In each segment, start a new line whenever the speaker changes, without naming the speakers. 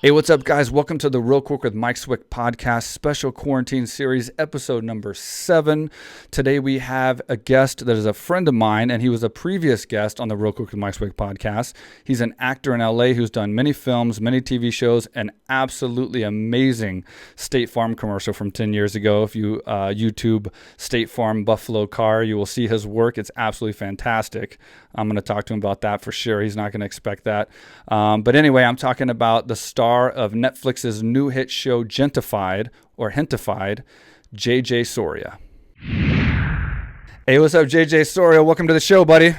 Hey, what's up, guys? Welcome to the Real Quick with Mike Swick podcast, special quarantine series, episode number 7. Today we have a guest that is a friend of mine, and he was a previous guest on the Real Quick with Mike Swick podcast. He's an actor in LA who's done many films, many TV shows, an absolutely amazing State Farm commercial from 10 years ago. If you YouTube State Farm Buffalo car, you will see his work. It's absolutely fantastic. I'm going to talk to him about that for sure. He's not going to expect that. But anyway, I'm talking about the star of Netflix's new hit show Gentefied, JJ Soria. Hey, what's up, JJ Soria? Welcome to the show, buddy.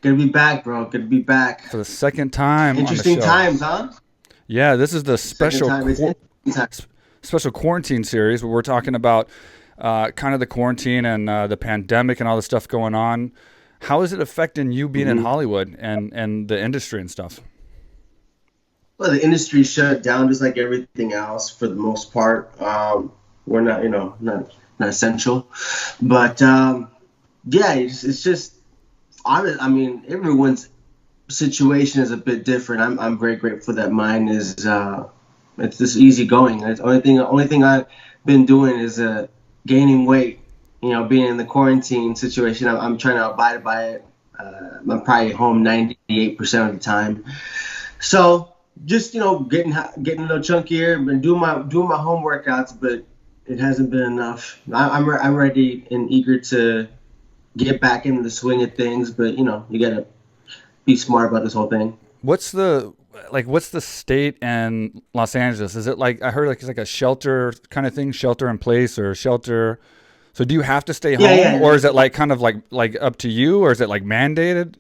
Good to be back, bro. Good to be back.
For the second time
Interesting
on the show.
times, huh?
Yeah, this is the special quarantine series where we're talking about kind of the quarantine and the pandemic and all the stuff going on. How is it affecting you being in Hollywood and the industry and stuff?
Well, the industry shut down just like everything else for the most part. We're not, not essential. But, yeah, it's just, honest. I mean, everyone's situation is a bit different. I'm very grateful that mine is, it's just easy going. The only thing I've been doing is gaining weight. Being in the quarantine situation, I'm trying to abide by it. I'm probably home 98% of the time. So just getting a little chunkier and doing my home workouts, but it hasn't been enough. I'm ready and eager to get back into the swing of things, but you gotta be smart about this whole thing.
What's the state and Los Angeles? Is it like, I heard like it's like a shelter kind of thing, shelter in place or shelter. So do you have to stay home, or is it like kind of like up to you, or is it like mandated?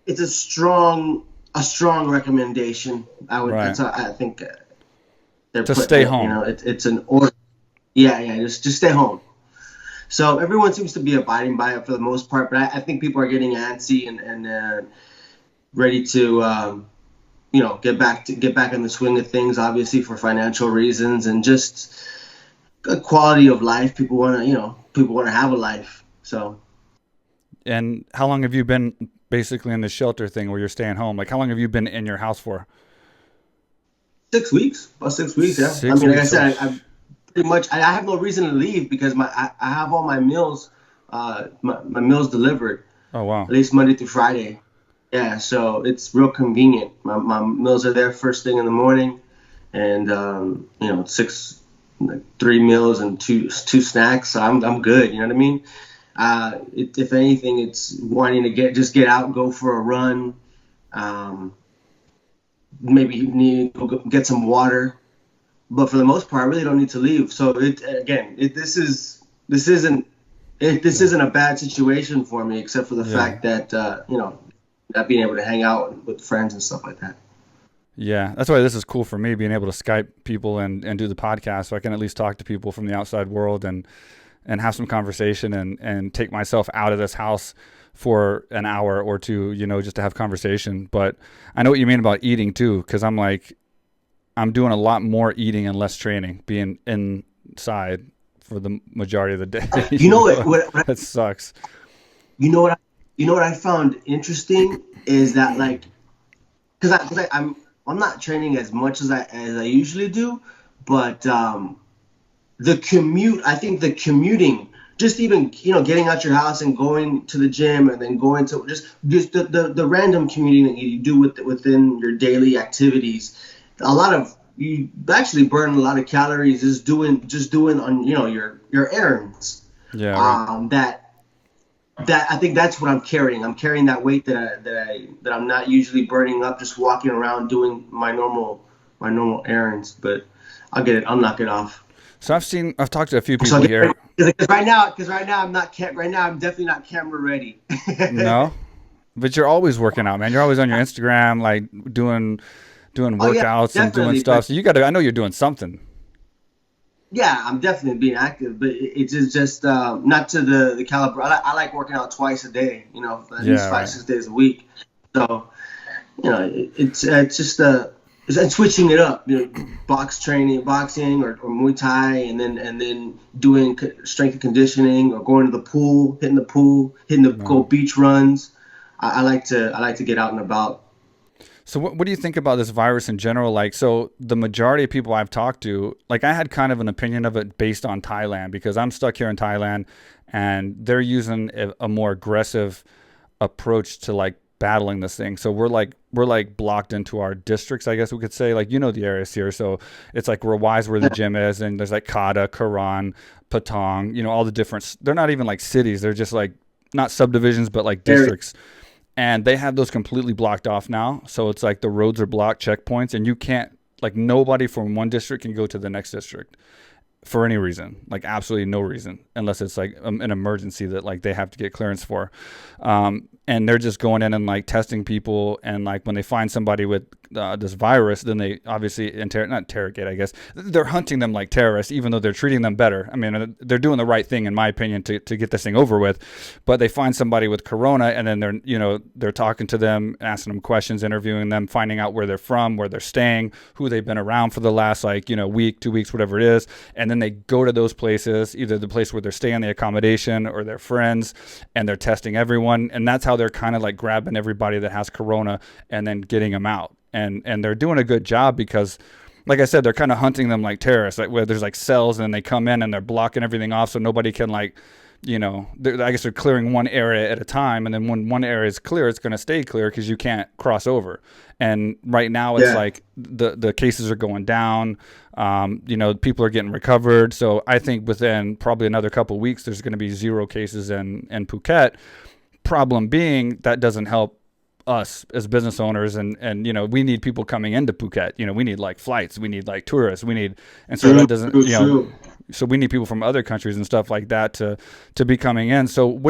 It's a strong recommendation.
Right.
I think they're
to stay home.
It's an order. Yeah. Just stay home. So everyone seems to be abiding by it for the most part, but I think people are getting antsy and ready to get back in the swing of things. Obviously for financial reasons and just a quality of life. People want to have a life. So.
And how long have you been basically in the shelter thing where you're staying home? Like, how long have you been in your house for?
6 weeks. About 6 weeks, yeah. Like I said, I pretty much, I have no reason to leave because I have all my meals, my meals delivered.
Oh, wow.
At least Monday through Friday. Yeah, so it's real convenient. My meals are there first thing in the morning, and 3 meals and two snacks. So I'm good. You know what I mean? If anything, it's wanting to get out and go for a run. Maybe you need to go get some water, but for the most part, I really don't need to leave. So this isn't a bad situation for me, except for the fact that not being able to hang out with friends and stuff like that.
Yeah, that's why this is cool for me, being able to Skype people and do the podcast, so I can at least talk to people from the outside world and have some conversation and take myself out of this house for an hour or two, just to have conversation. But I know what you mean about eating too, because I'm doing a lot more eating and less training, being inside for the majority of the day.
What
that sucks.
You know what I found interesting is that, like, because I'm not training as much as I usually do, but the commute, I think the commuting, just even getting out your house and going to the gym and then going to just the random commuting that you do within your daily activities, you actually burn a lot of calories just doing on your errands.
Yeah.
Right. That I think that's what I'm carrying. I'm carrying that weight that I'm not usually burning up just walking around doing my normal errands. But I'll get it. I'll knock it off.
So I've talked to a few people here.
Because right now I'm definitely not camera ready.
No, but you're always working out, man. You're always on your Instagram, like doing workouts and doing stuff. So I know you're doing something.
Yeah, I'm definitely being active, but it's just not to the caliber. I like working out twice a day, at least 5-6 days a week. So, it's just it's switching it up, boxing or Muay Thai, and then doing strength and conditioning or going to the pool, go beach runs. I like to get out and about.
So what do you think about this virus in general? Like, so the majority of people I've talked to, like I had kind of an opinion of it based on Thailand because I'm stuck here in Thailand and they're using a more aggressive approach to like battling this thing. So we're like blocked into our districts, I guess we could say. Like, the areas here. So it's like Rawai's where the gym is, and there's like Kata, Karan, Patong, all the different, they're not even like cities. They're just like not subdivisions, but like districts. And they have those completely blocked off now. So it's like the roads are blocked, checkpoints, and you can't, like nobody from one district can go to the next district for any reason, like absolutely no reason, unless it's like an emergency that like they have to get clearance for. And they're just going in and like testing people. And like when they find somebody with this virus, then they obviously not interrogate, I guess. They're hunting them like terrorists, even though they're treating them better. I mean, they're doing the right thing, in my opinion, to get this thing over with. But they find somebody with corona, and then they're talking to them, asking them questions, interviewing them, finding out where they're from, where they're staying, who they've been around for the last week, 2 weeks, whatever it is. And then they go to those places, either the place where they're staying, the accommodation, or their friends, and they're testing everyone. And that's how they're kind of like grabbing everybody that has corona and then getting them out. And they're doing a good job because, like I said, they're kind of hunting them like terrorists, like where there's like cells and they come in and they're blocking everything off so nobody can I guess they're clearing one area at a time. And then when one area is clear, it's going to stay clear because you can't cross over. And right now it's like the cases are going down. People are getting recovered. So I think within probably another couple of weeks, there's going to be 0 cases in Phuket. Problem being, that doesn't help us as business owners, and we need people coming into Phuket. We need like flights, we need like tourists, that doesn't so we need people from other countries and stuff like that to be coming in. So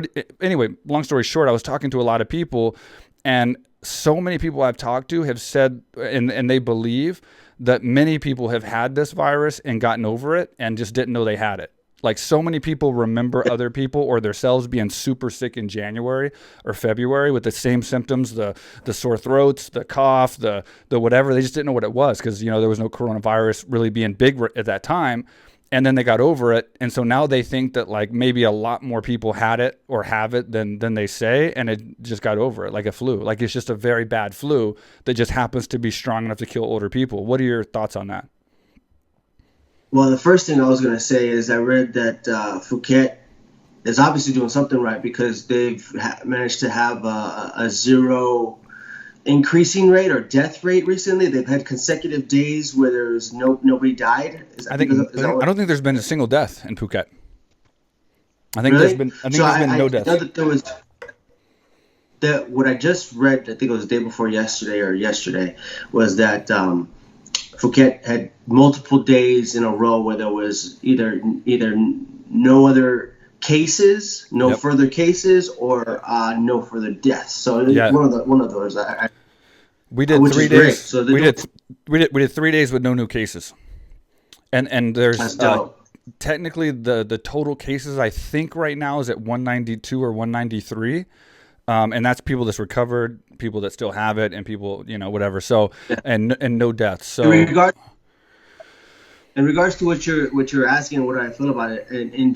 anyway, long story short, I was talking to a lot of people, and so many people I've talked to have said, and they believe that many people have had this virus and gotten over it and just didn't know they had it. Like, so many people remember other people or themselves being super sick in January or February with the same symptoms, the sore throats, the cough, the whatever. They just didn't know what it was because, there was no coronavirus really being big at that time. And then they got over it. And so now they think that like maybe a lot more people had it or have it than they say. And it just got over it like a flu. Like, it's just a very bad flu that just happens to be strong enough to kill older people. What are your thoughts on that?
Well, the first thing I was going to say is I read that Phuket is obviously doing something right because they've managed to have a 0 increasing rate or death rate recently. They've had consecutive days where there's nobody died.
I don't think there's been a single death in Phuket. I think there's been no deaths.
I know that there was what I just read. I think it was the day before yesterday was that Phuket had multiple days in a row where there was either no other cases, further cases, or no further deaths. So one of those.
We did 3 days. So we did 3 days with no new cases, and there's technically the total cases I think right now is at 192 or 193. And that's people that's recovered, people that still have it, and people, whatever. So, and no deaths. So,
in regards to what you're asking, what I feel about it in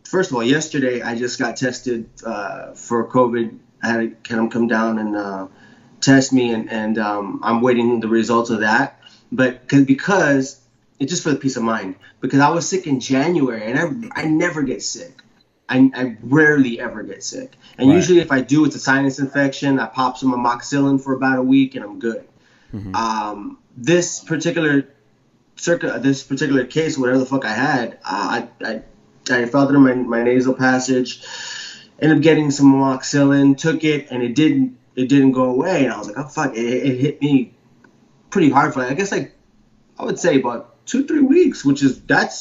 first of all, yesterday I just got tested for COVID. I had to come down and test me, and I'm waiting the results of that. But because it's just for the peace of mind, because I was sick in January, and I never get sick. I rarely ever get sick. And usually if I do, it's a sinus infection. I pop some amoxicillin for about a week and I'm good. Mm-hmm. This particular case, whatever the fuck I had, I felt it in my nasal passage, ended up getting some amoxicillin, took it, and it didn't go away. And I was like, oh fuck, it hit me pretty hard for, I guess, like, I would say about 2-3 weeks,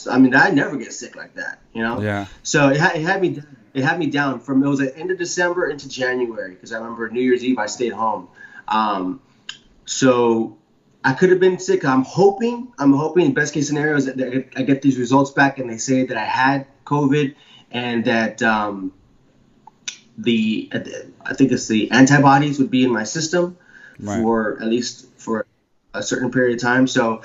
I never get sick like that,
Yeah.
So it had me down from, it was the end of December into January, because I remember New Year's Eve I stayed home. So I could have been sick. I'm hoping best case scenario is that I get these results back and they say that I had COVID and that I think it's the antibodies would be in my system for at least for a certain period of time. So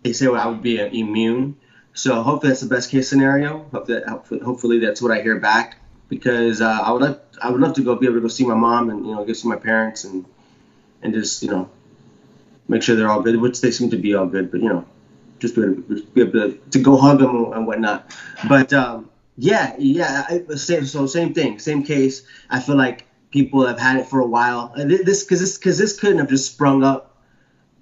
they say I would be immune. So hopefully that's the best case scenario. Hopefully that's what I hear back, because I would love to be able to go see my mom and go see my parents and and just, make sure they're all good, which they seem to be all good, but, just be able to go hug them and whatnot. But, same thing, same case. I feel like people have had it for a while. And this couldn't have just sprung up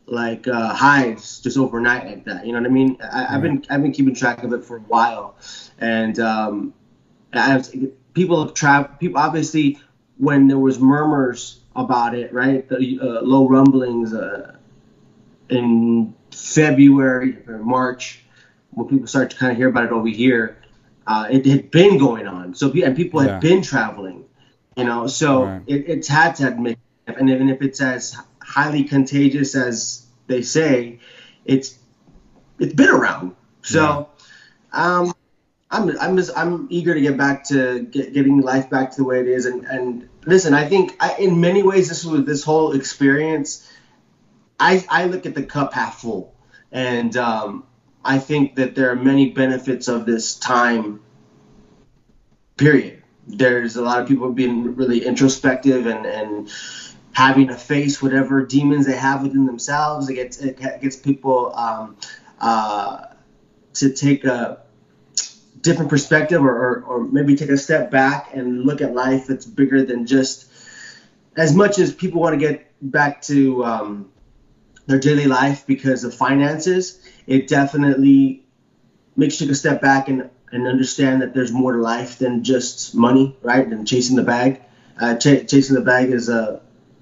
like hives just overnight like that. You know what I mean? I've been keeping track of it for a while, and people have traveled. People obviously, when there was murmurs about it, right? The low rumblings in February or March, when people started to kind of hear about it over here, it had been going on. So people had been traveling, So
Right.
it's had to admit, and even if it's as highly contagious as they say, it's been around. So I'm eager to get back to getting life back to the way it is. And listen, I think in many ways this whole experience, I look at the cup half full, and I think that there are many benefits of this time period. There's a lot of people being really introspective and having to face whatever demons they have within themselves. It gets people to take a different perspective, or maybe take a step back and look at life that's bigger than just, as much as people want to get back to their daily life because of finances. It definitely makes you take a step back and understand that there's more to life than just money, right? Than chasing the bag. Chasing the bag is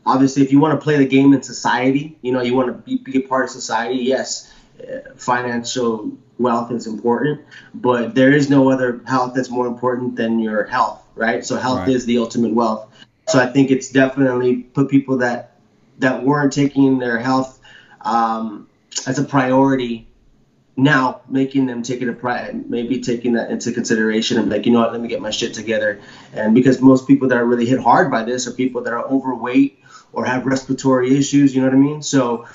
obviously, if you want to play the game in society, you want to be a part of society. Yes, financial wealth is important, but there is no other health that's more important than your health, right? So health is the ultimate wealth. So I think it's definitely put people that weren't taking their health as a priority, now making them take it maybe taking that into consideration and like, let me get my shit together. And because most people that are really hit hard by this are people that are overweight or have respiratory issues, you know what I mean? So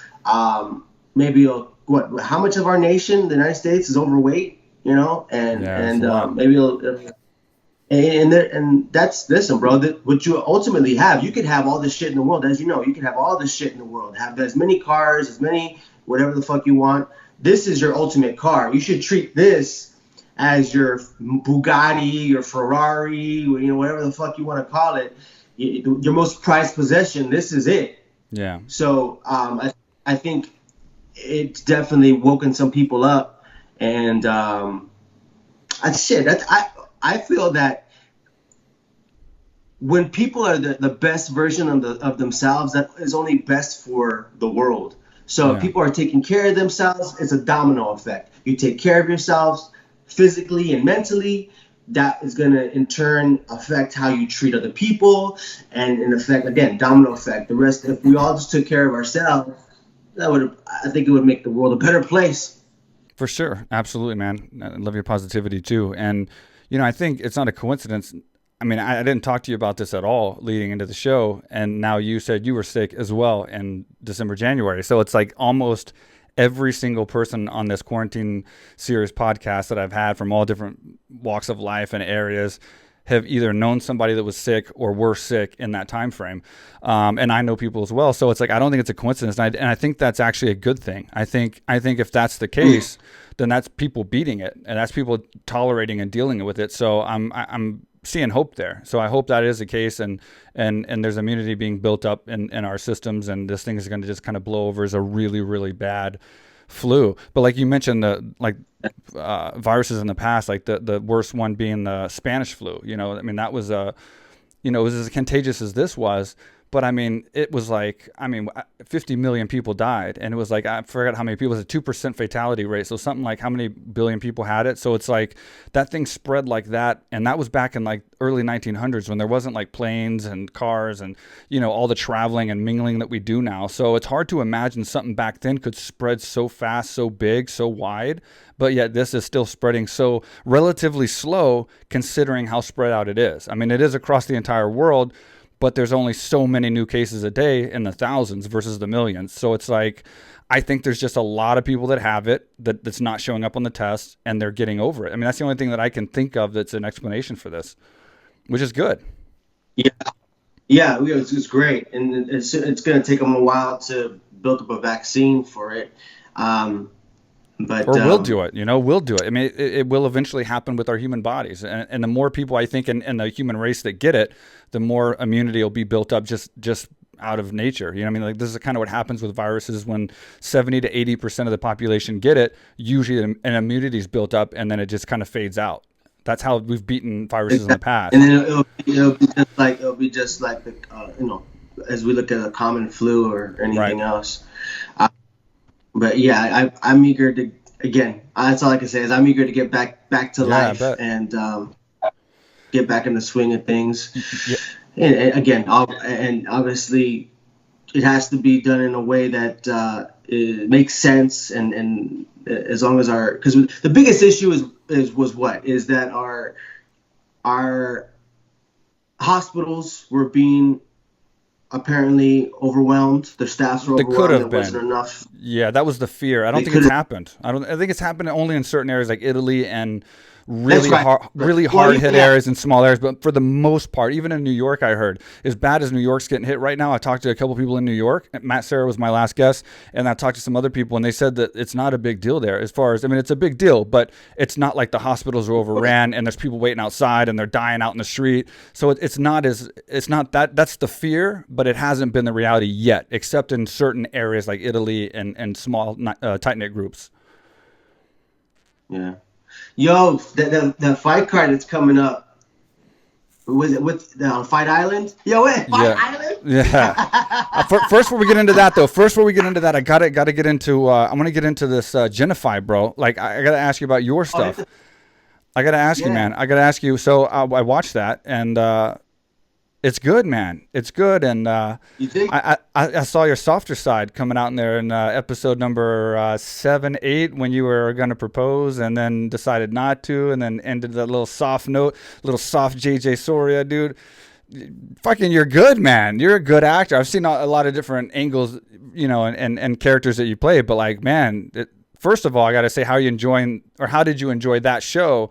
maybe how much of our nation, the United States, is overweight, maybe and that's, listen, bro, what you ultimately have, you could have all this shit in the world, as you know, you can have all this shit in the world, have as many cars, as many whatever the fuck you want. This is your ultimate car. You should treat this as your Bugatti, your Ferrari, whatever the fuck you want to call it, your most prized possession. This is it.
Yeah.
So I think it's definitely woken some people up, and I feel that when people are the best version of themselves, that is only best for the world. So if people are taking care of themselves, it's a domino effect. You take care of yourselves physically and mentally, that is going to in turn affect how you treat other people, and in effect, again, domino effect. The rest, if we all just took care of ourselves, I think it would make the world a better place.
For sure. Absolutely, man. I love your positivity too. And, I think it's not a coincidence. I mean, I didn't talk to you about this at all leading into the show. And now you said you were sick as well in December, January. So it's like almost every single person on this quarantine series podcast that I've had from all different walks of life and areas have either known somebody that was sick or were sick in that time frame. And I know people as well. So it's like, I don't think it's a coincidence. And I think that's actually a good thing. I think if that's the case, then that's people beating it, and that's people tolerating and dealing with it. So I'm seeing hope there. So I hope that is the case, and there's immunity being built up in our systems, and this thing is going to just kind of blow over as a really, really bad flu. But like you mentioned, viruses in the past, like the worst one being the Spanish flu. I mean, that was it was as contagious as this was. But I mean, it was like, 50 million people died, and it was like, I forgot how many people. It was a 2% fatality rate. So something like how many billion people had it. So it's like that thing spread like that. And that was back in like early 1900s when there wasn't like planes and cars and, all the traveling and mingling that we do now. So it's hard to imagine something back then could spread so fast, so big, so wide. But yet this is still spreading so relatively slow considering how spread out it is. I mean, it is across the entire world, but there's only so many new cases a day in the thousands versus the millions. So it's like, I think there's just a lot of people that have it that's not showing up on the test, and they're getting over it. I mean, that's the only thing that I can think of that's an explanation for this, which is good.
Yeah. Yeah, it's great, and it's going to take them a while to build up a vaccine for it. Um, but
Or we'll do it, we'll do it. I mean, it will eventually happen with our human bodies. And the more people I think in the human race that get it, the more immunity will be built up just out of nature. You know what I mean? Like, this is kind of what happens with viruses when 70 to 80% of the population get it. Usually an immunity is built up and then it just kind of fades out. That's how we've beaten viruses in the
and
past.
then it'll be just like the as we look at a common flu or
Right.
anything else. But yeah, I'm eager to again. That's all I can say is I'm eager to get back to
Yeah, I
life
bet.
and get back in the swing of things.
Yeah.
And again, and obviously, it has to be done in a way that it makes sense. And as long as because the biggest issue is that our hospitals were being apparently overwhelmed. Their staffs were
They could
overwhelmed.
have
There wasn't
been.
enough.
Yeah, that was the fear. I don't
They
think it's
could.
happened. I think it's happened only in certain areas like Italy and
That's right. Right.
really
Well,
hard hit
yeah.
areas and small areas. But for the most part, even in New York, I heard as bad as New York's getting hit right now. I talked to a couple people in New York. Matt Serra was my last guest, and I talked to some other people, and they said that it's not a big deal there. As far as I mean, it's a big deal, but it's not like the hospitals are overran and there's people waiting outside and they're dying out in the street. So it's not that's the fear, but it hasn't been the reality yet, except in certain areas like Italy and small tight knit groups.
Yeah. Yo, the fight card that's coming up. Was it with on Fight Island? Yo, wait, Fight
Yeah.
Island?
Yeah. First, before we get into that, though, I gotta get into. I'm gonna get into this Gentefied, bro. Like, I gotta ask you about your stuff. I gotta ask you,
Yeah.
man. I gotta ask you. So I watched that, and it's good, man. It's good, and
You think?
I saw your softer side coming out in there in episode number 7, 8 when you were gonna propose, and then decided not to, and then ended that little soft note, little soft JJ Soria, dude. Fucking, you're good, man. You're a good actor. I've seen a lot of different angles, and characters that you play, but like, man, first of all, I got to say, how did you enjoy that show?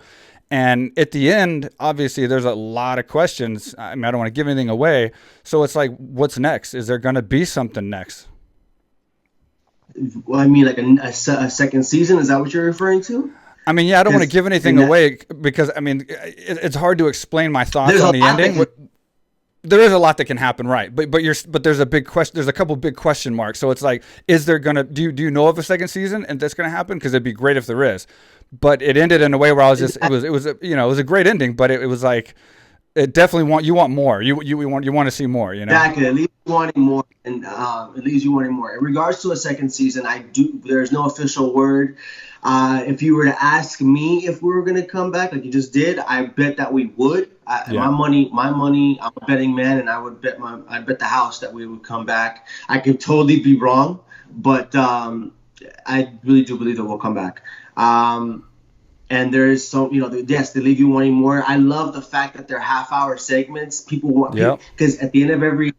And at the end, obviously, there's a lot of questions. I mean, I don't want to give anything away. So it's like, what's next? Is there going to be something next?
Well, I mean, like a second season. Is that what you're referring to?
I mean, yeah, I don't want to
Because
give anything away because, I mean, it's hard to explain my thoughts
there's a
on the
lot
ending. There is a lot that can happen, right? But there's a big question. There's a couple big question marks. So it's like, is there gonna do you know of a second season and that's gonna happen? Because it'd be great if there is. But it ended in a way where I was just it was a great ending, but it was like it definitely you want more. You want to see more.
exactly. At least you wanting more, and at least you wanting more. In regards to a second season, I do. There's no official word. If you were to ask me if we were going to come back, like you just did, I bet that we would.
Yeah.
My money. I'm a betting man, and I'd bet the house that we would come back. I could totally be wrong, but I really do believe that we'll come back. And there is so yes, they leave you wanting more. I love the fact that they're half-hour segments. People want
Yep.
because at the end of every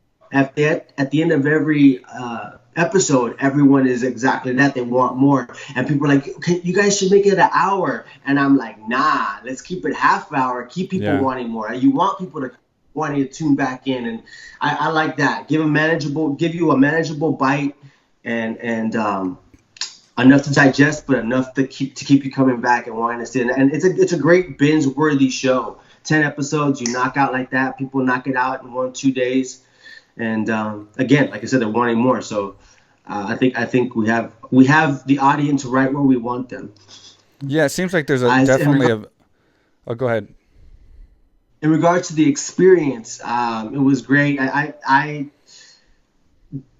episode, everyone is exactly that. They want more, and people are like, "Okay, you guys should make it an hour." And I'm like, "Nah, let's keep it half hour. Keep people
Yeah.
wanting more. You want people to wanting to tune back in, and I like that. Give you a manageable bite, and enough to digest, but enough to keep you coming back and wanting to see it. And it's a great binge worthy show. 10 episodes, you knock out like that. People knock it out in 1-2 days. And again, like I said, they're wanting more. So I think we have the audience right where we want them.
Yeah, it seems like there's Oh, go ahead.
In regards to the experience, it was great. I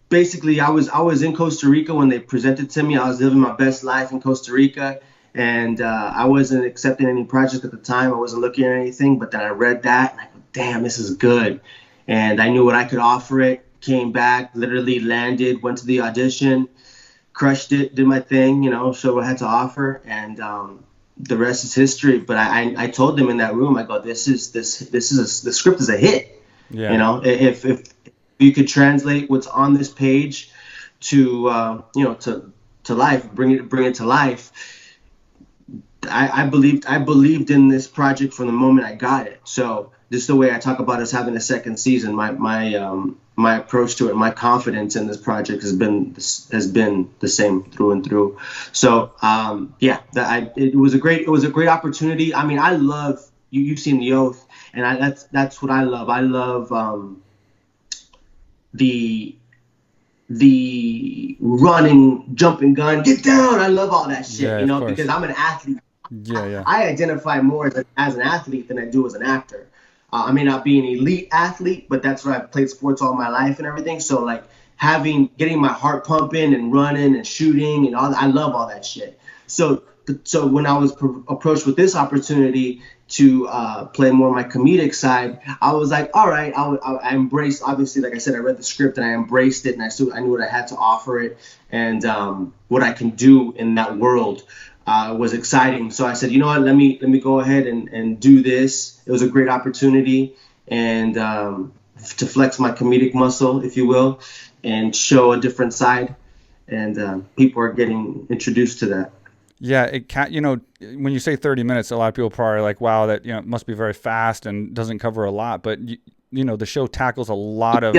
basically I was in Costa Rica when they presented to me. I was living my best life in Costa Rica, and I wasn't accepting any project at the time. I wasn't looking at anything, but then I read that and I go, damn, this is good. And I knew what I could offer it. Came back, literally landed, went to the audition, crushed it, did my thing, showed what I had to offer, and the rest is history. But I told them in that room, I go, the script is a hit.
Yeah.
If you could translate what's on this page to to life, bring it to life. I believed in this project from the moment I got it. So just the way I talk about us having a second season, my approach to it, my confidence in this project has been the same through and through. So yeah, it was a great opportunity. I mean, I love you. You've seen The Oath, and that's what I love. I love the running, jumping gun, get down. I love all that shit,
Yeah, of course.
because I'm an athlete.
Yeah, yeah.
I identify more as an athlete than I do as an actor. I may not be an elite athlete, but that's where I've played sports all my life and everything. So like getting my heart pumping and running and shooting and all that, I love all that shit. So when I was approached with this opportunity to play more my comedic side, I was like, all right, I embraced. Obviously, like I said, I read the script and I embraced it, and I knew what I had to offer it, and what I can do in that world. Was exciting. So I said, you know what, let me go ahead and do this. It was a great opportunity, and to flex my comedic muscle, if you will, and show a different side. And people are getting introduced to that.
Yeah, it can. When you say 30 minutes, a lot of people probably are like, wow, that it must be very fast and doesn't cover a lot. But the show tackles a lot of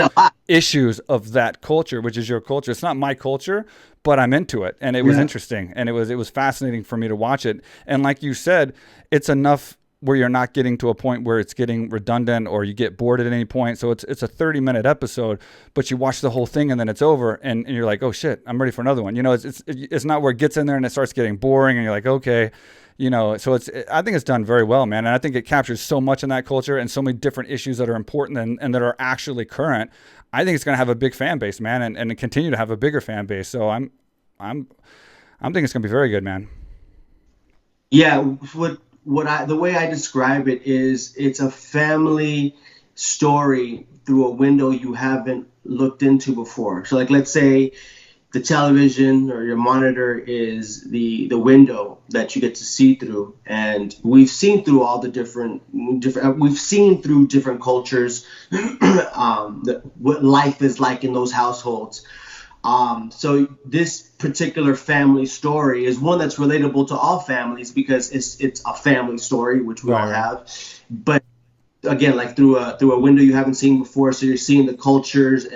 issues of that culture, which is your culture. It's not my culture, but I'm into it, and it was interesting, and it was fascinating for me to watch it. And like you said, it's enough where you're not getting to a point where it's getting redundant or you get bored at any point. So it's a 30-minute episode, but you watch the whole thing and then it's over, and you're like, oh shit, I'm ready for another one. It's not where it gets in there and it starts getting boring and you're like, okay. So I think it's done very well, man. And I think it captures so much in that culture and so many different issues that are important and that are actually current. I think it's going to have a big fan base, man, and continue to have a bigger fan base. So I'm thinking it's going to be very good, man.
Yeah, the way I describe it is it's a family story through a window you haven't looked into before. So like, let's say the television or your monitor is the window that you get to see through, and we've seen through all the different we've seen through different cultures, what life is like in those households. So this particular family story is one that's relatable to all families because it's a family story, which we all have. But again, like through a window you haven't seen before, so you're seeing the cultures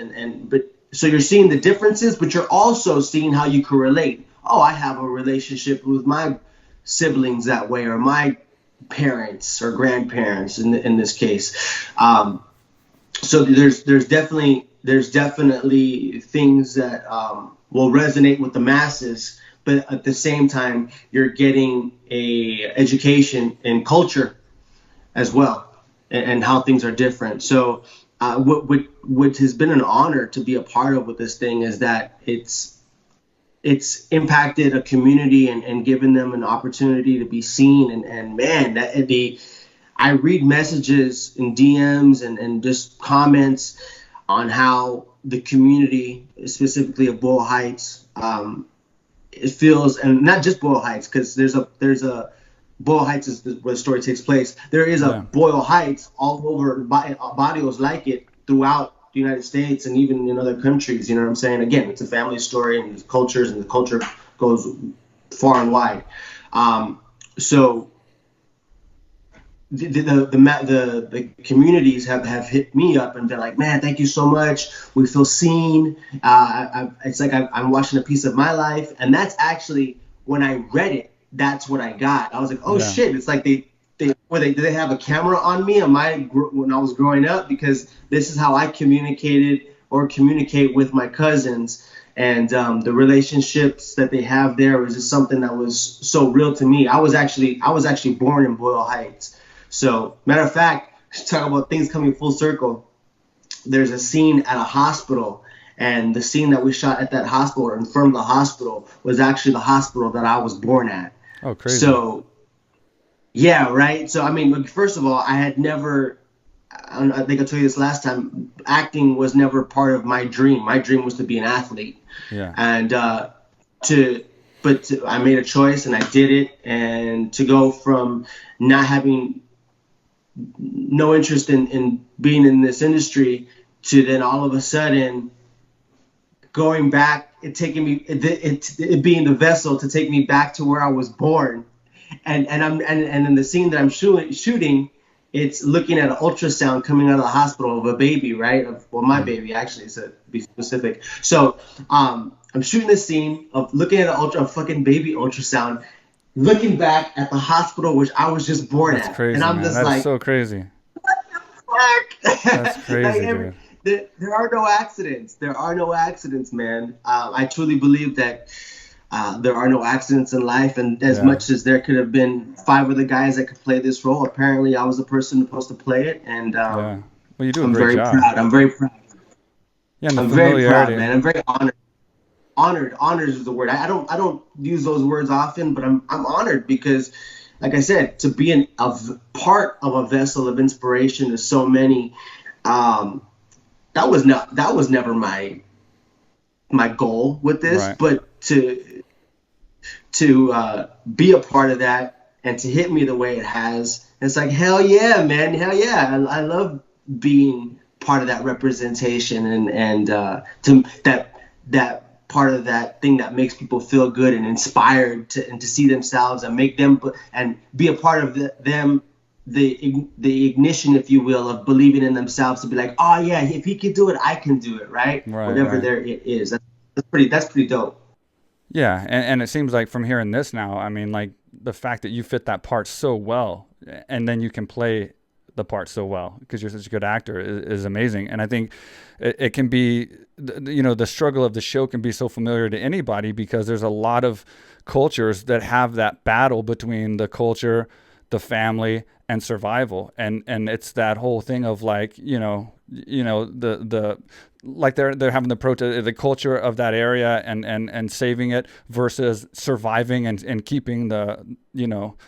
so you're seeing the differences, but you're also seeing how you can relate. Oh, I have a relationship with my siblings that way, or my parents or grandparents in this case. So there's definitely things that will resonate with the masses, but at the same time, you're getting a education in culture as well, and how things are different. So what has been an honor to be a part of with this thing is that it's impacted a community and given them an opportunity to be seen. And man, I read messages in DMs and just comments on how the community, specifically of Boyle Heights, it feels, and not just Boyle Heights, because there's a Boyle Heights is where the story takes place. There is a Boyle Heights all over, barrios like it throughout the United States and even in other countries. You know what I'm saying? Again, it's a family story, and there's cultures, and the culture goes far and wide. So the communities have hit me up and been like, man, thank you so much. We feel seen. It's like I'm watching a piece of my life, and that's actually when I read it. That's what I got. I was like, oh shit! It's like do they have a camera on me? When I was growing up, because this is how I communicate with my cousins, and the relationships that they have there was just something that was so real to me. I was actually born in Boyle Heights. So matter of fact, talk about things coming full circle. There's a scene at a hospital. And the scene that we shot at that hospital, or in front of the hospital, was actually the hospital that I was born at.
Oh, crazy.
So, yeah, right? So, I mean, first of all, I had never, I think I told you this last time, acting was never part of my dream. My dream was to be an athlete.
Yeah.
And I made a choice and I did it. And to go from not having no interest in being in this industry to then all of a sudden going back, it being the vessel to take me back to where I was born, and in the scene that I'm shooting, it's looking at an ultrasound coming out of the hospital of a baby, right? Well, my baby actually, to be specific. So I'm shooting this scene of looking at a fucking baby ultrasound, looking back at the hospital which I was just born
That's
at,
crazy,
and I'm
man.
just
That is
like,
so crazy. That's
fuck.
crazy,
Like,
dude.
there are no accidents. There are no accidents, man. I truly believe that there are no accidents in life, and as
Yeah.
much as there could have been 5 other guys that could play this role, apparently I was the person supposed to play it, and
Yeah. Well, you do a
I'm
great
very
job.
proud. I'm very proud.
Yeah, and the
I'm very proud,
familiarity.
man. I'm very honored. Honored is the word. I don't use those words often, but I'm honored because, like I said, to be part of a vessel of inspiration to so many, that was never my goal with this,
Right.
but to be a part of that and to hit me the way it has, it's like, hell yeah, man, hell yeah. I love being part of that representation, and to that part of that thing that makes people feel good and inspired to see themselves and make them and be a part of the ignition, if you will, of believing in themselves, to be like, oh yeah, if he can do it, I can do it, right?
Right,
Whatever
right.
there it is. That's pretty dope.
Yeah, and it seems like from hearing this now, I mean, like the fact that you fit that part so well, and then you can play the part so well because you're such a good actor is amazing. And I think it can be, the struggle of the show can be so familiar to anybody because there's a lot of cultures that have that battle between the culture, the family, and survival, and it's that whole thing of like, the like they're having the protest, the culture of that area, and saving it versus surviving and keeping the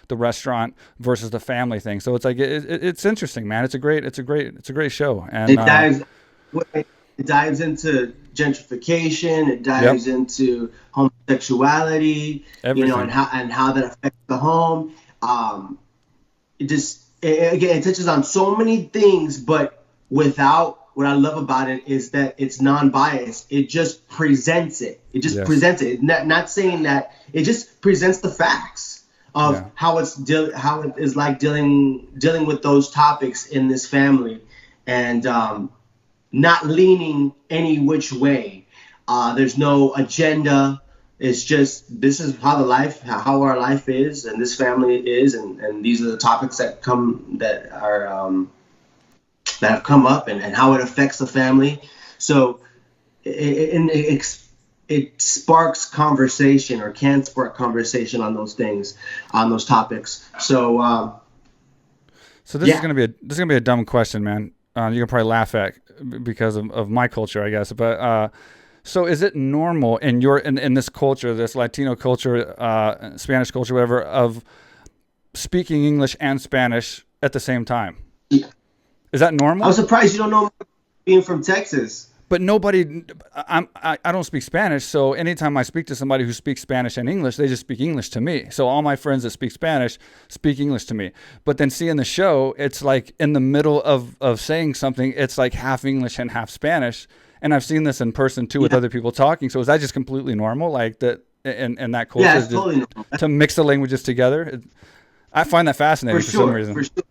restaurant versus the family thing. So it's like it's interesting, man. It's a great show. And
It dives it dives into gentrification. It
yep,
dives into homosexuality,
everything.
and how that affects the home. Again, it touches on so many things, but without, what I love about it is that it's non-biased. It just presents it. It just
Yes.
presents it. Not saying that, it just presents the facts of
Yeah.
how how it is like dealing with those topics in this family, and not leaning any which way. There's no agenda. It's just, this is how our life is, and this family is, and these are the topics that have come up, and how it affects the family. So it sparks conversation, or can spark conversation on those things, on those topics. So
So
yeah.
this is gonna be a dumb question, man. You can probably laugh at because of my culture, I guess. But so is it normal in this culture, this Latino culture, Spanish culture, whatever, of speaking English and Spanish at the same time?
Yeah.
Is that
I was
normal?
surprised you don't know, being from Texas.
But nobody, I don't speak Spanish, so anytime I speak to somebody who speaks Spanish and English, they just speak English to me. So all my friends that speak Spanish speak English to me. But then seeing the show, it's like in the middle of saying something, it's like half English and half Spanish. And I've seen this in person too with
Yeah,
other people talking. So is that just completely normal, like that in that
yeah,
culture,
it's
just
totally normal.
to mix the languages together? I find that
For
fascinating for some
sure, for
reason.
sure.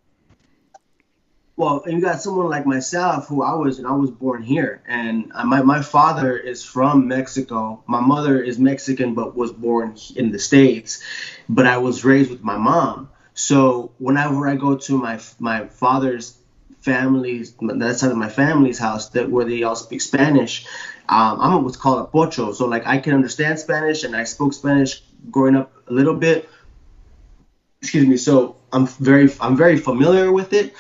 Well, and you got someone like myself, who I was born here, and my father is from Mexico. My mother is Mexican, but was born in the States. But I was raised with my mom. So whenever I go to my father's family's, that side of my family's house, that where they all speak Spanish, I'm what's called a pocho. So like, I can understand Spanish, and I spoke Spanish growing up a little bit. Excuse me. So I'm very familiar with it,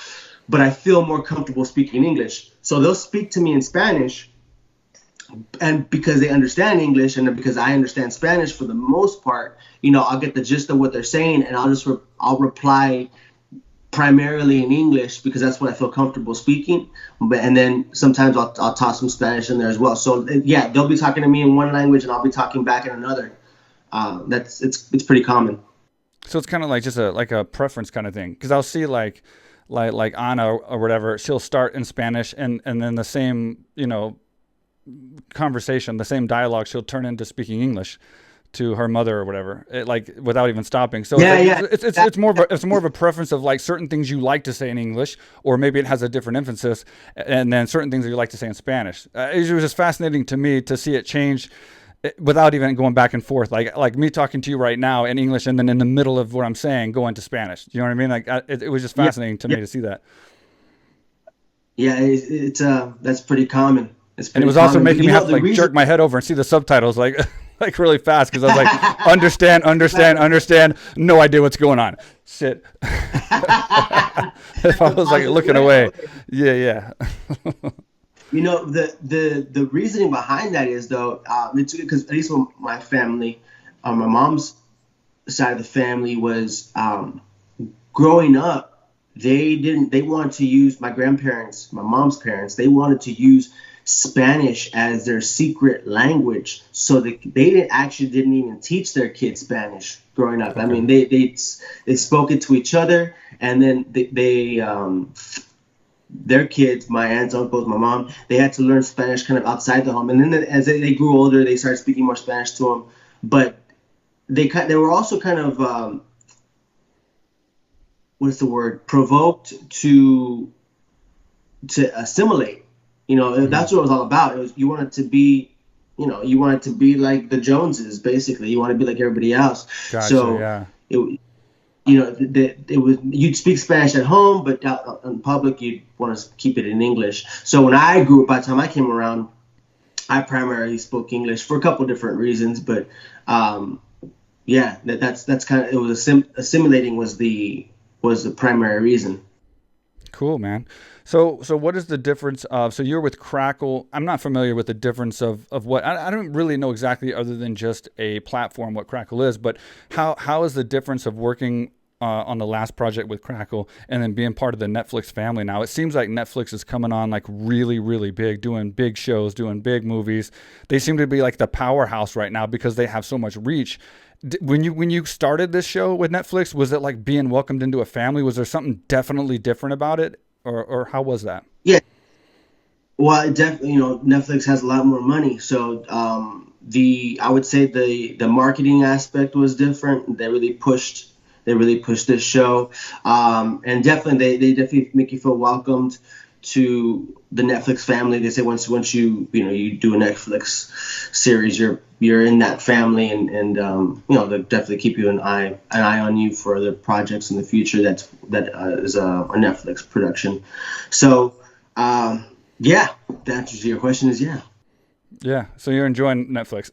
but I feel more comfortable speaking English. So they'll speak to me in Spanish, and because they understand English, and because I understand Spanish for the most part, I'll get the gist of what they're saying, and I'll reply primarily in English, because that's what I feel comfortable speaking. And then sometimes I'll toss some Spanish in there as well. So yeah, they'll be talking to me in one language, and I'll be talking back in another. It's pretty common.
So it's kind of like just a preference kind of thing. Because I'll see like Anna or whatever, she'll start in Spanish and then the same conversation, the same dialogue, she'll turn into speaking English to her mother or whatever, like without even stopping. So it's more of a preference of like certain things you like to say in English, or maybe it has a different emphasis, and then certain things that you like to say in Spanish. It was just fascinating to me to see it change without even going back and forth, like me talking to you right now in English, and then in the middle of what I'm saying going to Spanish. You know what I mean? Like it was just fascinating to me to see that.
Yeah, it's that's pretty common.
And it was also making me have to like jerk my head over and see the subtitles like like really fast, because I was like, understand, no idea what's going on. Sit. If I was like looking away. Yeah.
The reasoning behind that is, though, it's because at least with my family, my mom's side of the family was growing up. They wanted to use, my grandparents, my mom's parents, they wanted to use Spanish as their secret language, so they didn't even teach their kids Spanish growing up. Okay. I mean, they spoke it to each other, and then their kids, my aunts, uncles, my mom, they had to learn Spanish kind of outside the home. And then as they grew older, they started speaking more Spanish to them. But they were also kind of provoked to assimilate. That's what it was all about. It was, you wanted to be like the Joneses, basically. You want to be like everybody else.
Gotcha,
so
yeah.
It was, you'd speak Spanish at home, but out in public you'd want to keep it in English. So when I grew up, by the time I came around, I primarily spoke English for a couple different reasons. But that's kind of, it was assimilating was the primary reason.
Cool, man. So what is the difference of, so you're with Crackle. I'm not familiar with the difference of what, I don't really know exactly, other than just a platform, what Crackle is, but how is the difference of working on the last project with Crackle and then being part of the Netflix family now? It seems like Netflix is coming on like really, really big, doing big shows, doing big movies. They seem to be like the powerhouse right now because they have so much reach. When you started this show with Netflix, was it like being welcomed into a family? Was there something definitely different about it? Or how was that?
Yeah. Well, Netflix has a lot more money. So I would say the marketing aspect was different. They really pushed this show. And definitely they definitely make you feel welcomed to the Netflix family. They say once you do a Netflix series, you're in that family, and they'll definitely keep you an eye on you for other projects in the future. That is a Netflix production. So the answer to your question is yeah.
Yeah, so you're enjoying Netflix.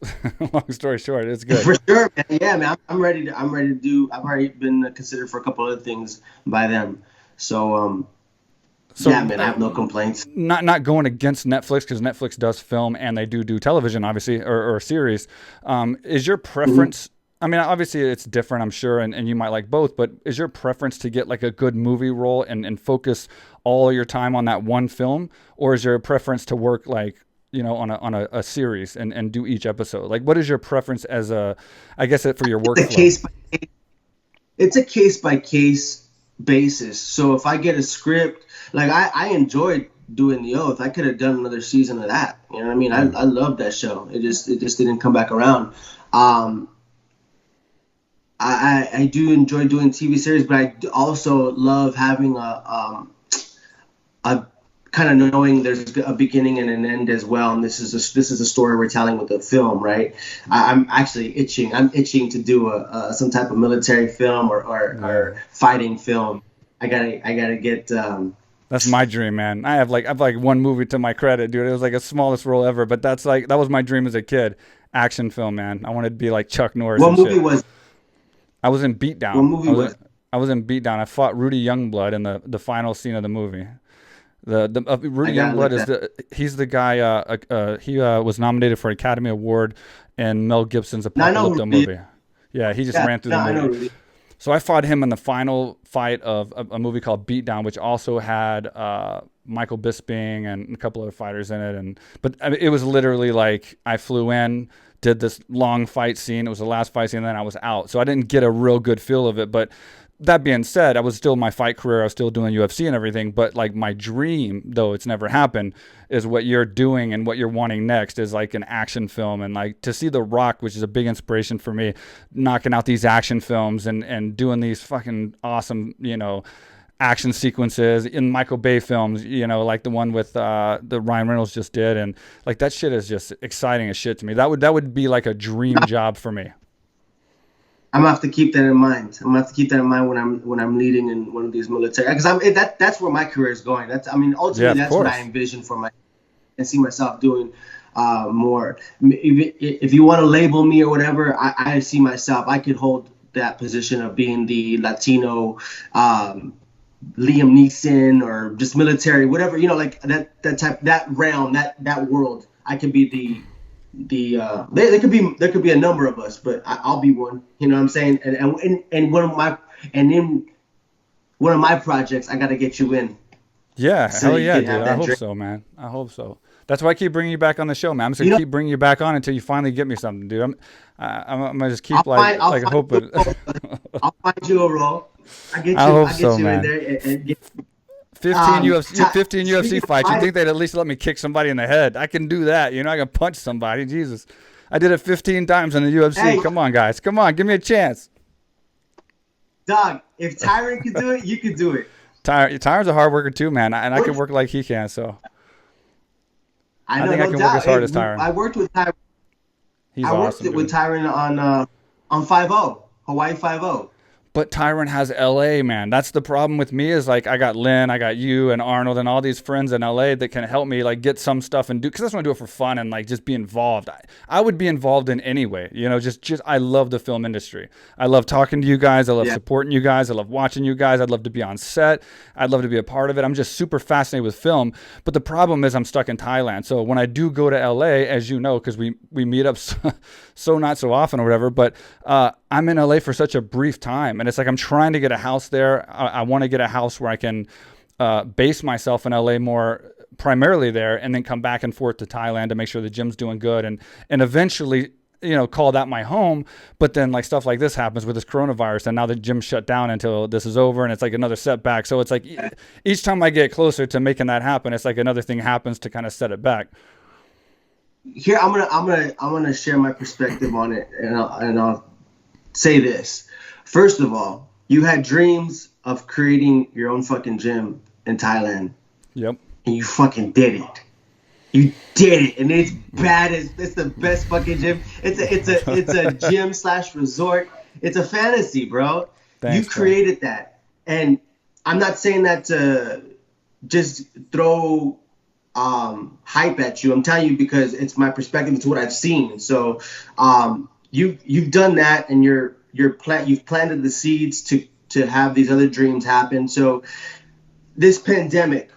Long story short, it's good.
For sure, man. Yeah, man. I'm ready to do. I've already been considered for a couple other things by them. So yeah, man, I have no complaints.
Not going against Netflix, because Netflix does film and they do television, obviously, or series. Is your preference? Mm-hmm. I mean, obviously it's different, I'm sure, and you might like both. But is your preference to get like a good movie role and focus all your time on that one film, or is your preference to work like on a series and do each episode? Like, what is your preference as I guess for your workflow?
It's a case by case basis. So if I get a script, like I enjoyed doing The Oath. I could have done another season of that. You know what I mean? I love that show. It just didn't come back around. I do enjoy doing TV series, but I also love having a kind of knowing there's a beginning and an end as well. And this is a story we're telling with a film, right? I'm actually itching. I'm itching to do some type of military film or fighting film. I gotta get.
That's my dream, man. I've like one movie to my credit, dude. It was like the smallest role ever, but that was my dream as a kid. Action film, man. I wanted to be like Chuck Norris.
What movie was?
I was in Beatdown.
What movie was?
I was in Beatdown. I fought Rudy Youngblood in the final scene of the movie. Rudy Youngblood is he's the guy. He was nominated for an Academy Award in Mel Gibson's Apocalypto movie. Yeah, he just ran through the movie.
I know Rudy.
So I fought him in the final fight of a movie called Beatdown, which also had Michael Bisping and a couple other fighters in it. But it was literally like I flew in, did this long fight scene. It was the last fight scene, and then I was out. So I didn't get a real good feel of it. But that being said, I was still in my fight career. I was still doing UFC and everything. But like my dream, though it's never happened, is what you're doing and what you're wanting next is like an action film. And like to see The Rock, which is a big inspiration for me, knocking out these action films and doing these fucking awesome, action sequences in Michael Bay films, like the one with the Ryan Reynolds just did. And like that shit is just exciting as shit to me. That would be like a dream job for me.
I'm gonna have to keep that in mind. I'm gonna have to keep that in mind when I'm leading in one of these military, because that's where my career is going. Ultimately that's what I envision for my, and see myself doing more. If you want to label me or whatever, I see myself. I could hold that position of being the Latino Liam Neeson, or just military, whatever, like that type, that realm, that world. I could be the there could be a number of us, but I'll be one. You know what I'm saying? And in one of my projects, I got to get you in.
Yeah, so hell yeah, dude. I hope so, man. I hope so. That's why I keep bringing you back on the show, man. I'm just gonna keep bringing you back on until you finally get me something, dude. I'm gonna just keep hoping.
I'll find you a role. I'll get you in there and get
15 UFC fights. You think they'd at least let me kick somebody in the head? I can do that. I can punch somebody. Jesus. I did it 15 times in the UFC. Hey, come on, guys. Come on. Give me a chance.
Dog, if Tyron could do it, you could do it.
Tyron's a hard worker too, man. And I can work like he can, so. I think I can work as hard as Tyron.
I worked with Tyron.
He's awesome.
I worked with Tyron on 5-0, Hawaii 5-0.
But Tyron has LA, man. That's the problem with me, is like I got Lynn, I got you and Arnold and all these friends in LA that can help me like get some stuff and do, because I just want to do it for fun and like just be involved. I would be involved in any way, just I love the film industry. I love talking to you guys. I love supporting you guys. I love watching you guys. I'd love to be on set. I'd love to be a part of it. I'm just super fascinated with film. But the problem is I'm stuck in Thailand. So when I do go to LA, as you know, because we meet up so not so often or whatever, but I'm in LA for such a brief time. And it's like I'm trying to get a house there. I want to get a house where I can base myself in LA more primarily there, and then come back and forth to Thailand to make sure the gym's doing good, and eventually call that my home. But then like stuff like this happens with this coronavirus, and now the gym shut down until this is over, and it's like another setback. So it's like each time I get closer to making that happen, it's like another thing happens to kind of set it back.
Here I'm gonna share my perspective on it, and I'll say this. First of all, you had dreams of creating your own fucking gym in Thailand.
Yep.
And you fucking did it. You did it, and it's bad. It's the best fucking gym. It's a gym / resort. It's a fantasy, bro. Thanks, you created that, and I'm not saying that to just throw hype at you. I'm telling you because it's my perspective. It's what I've seen. So you've done that, and you've planted the seeds to have these other dreams happen. So this pandemic,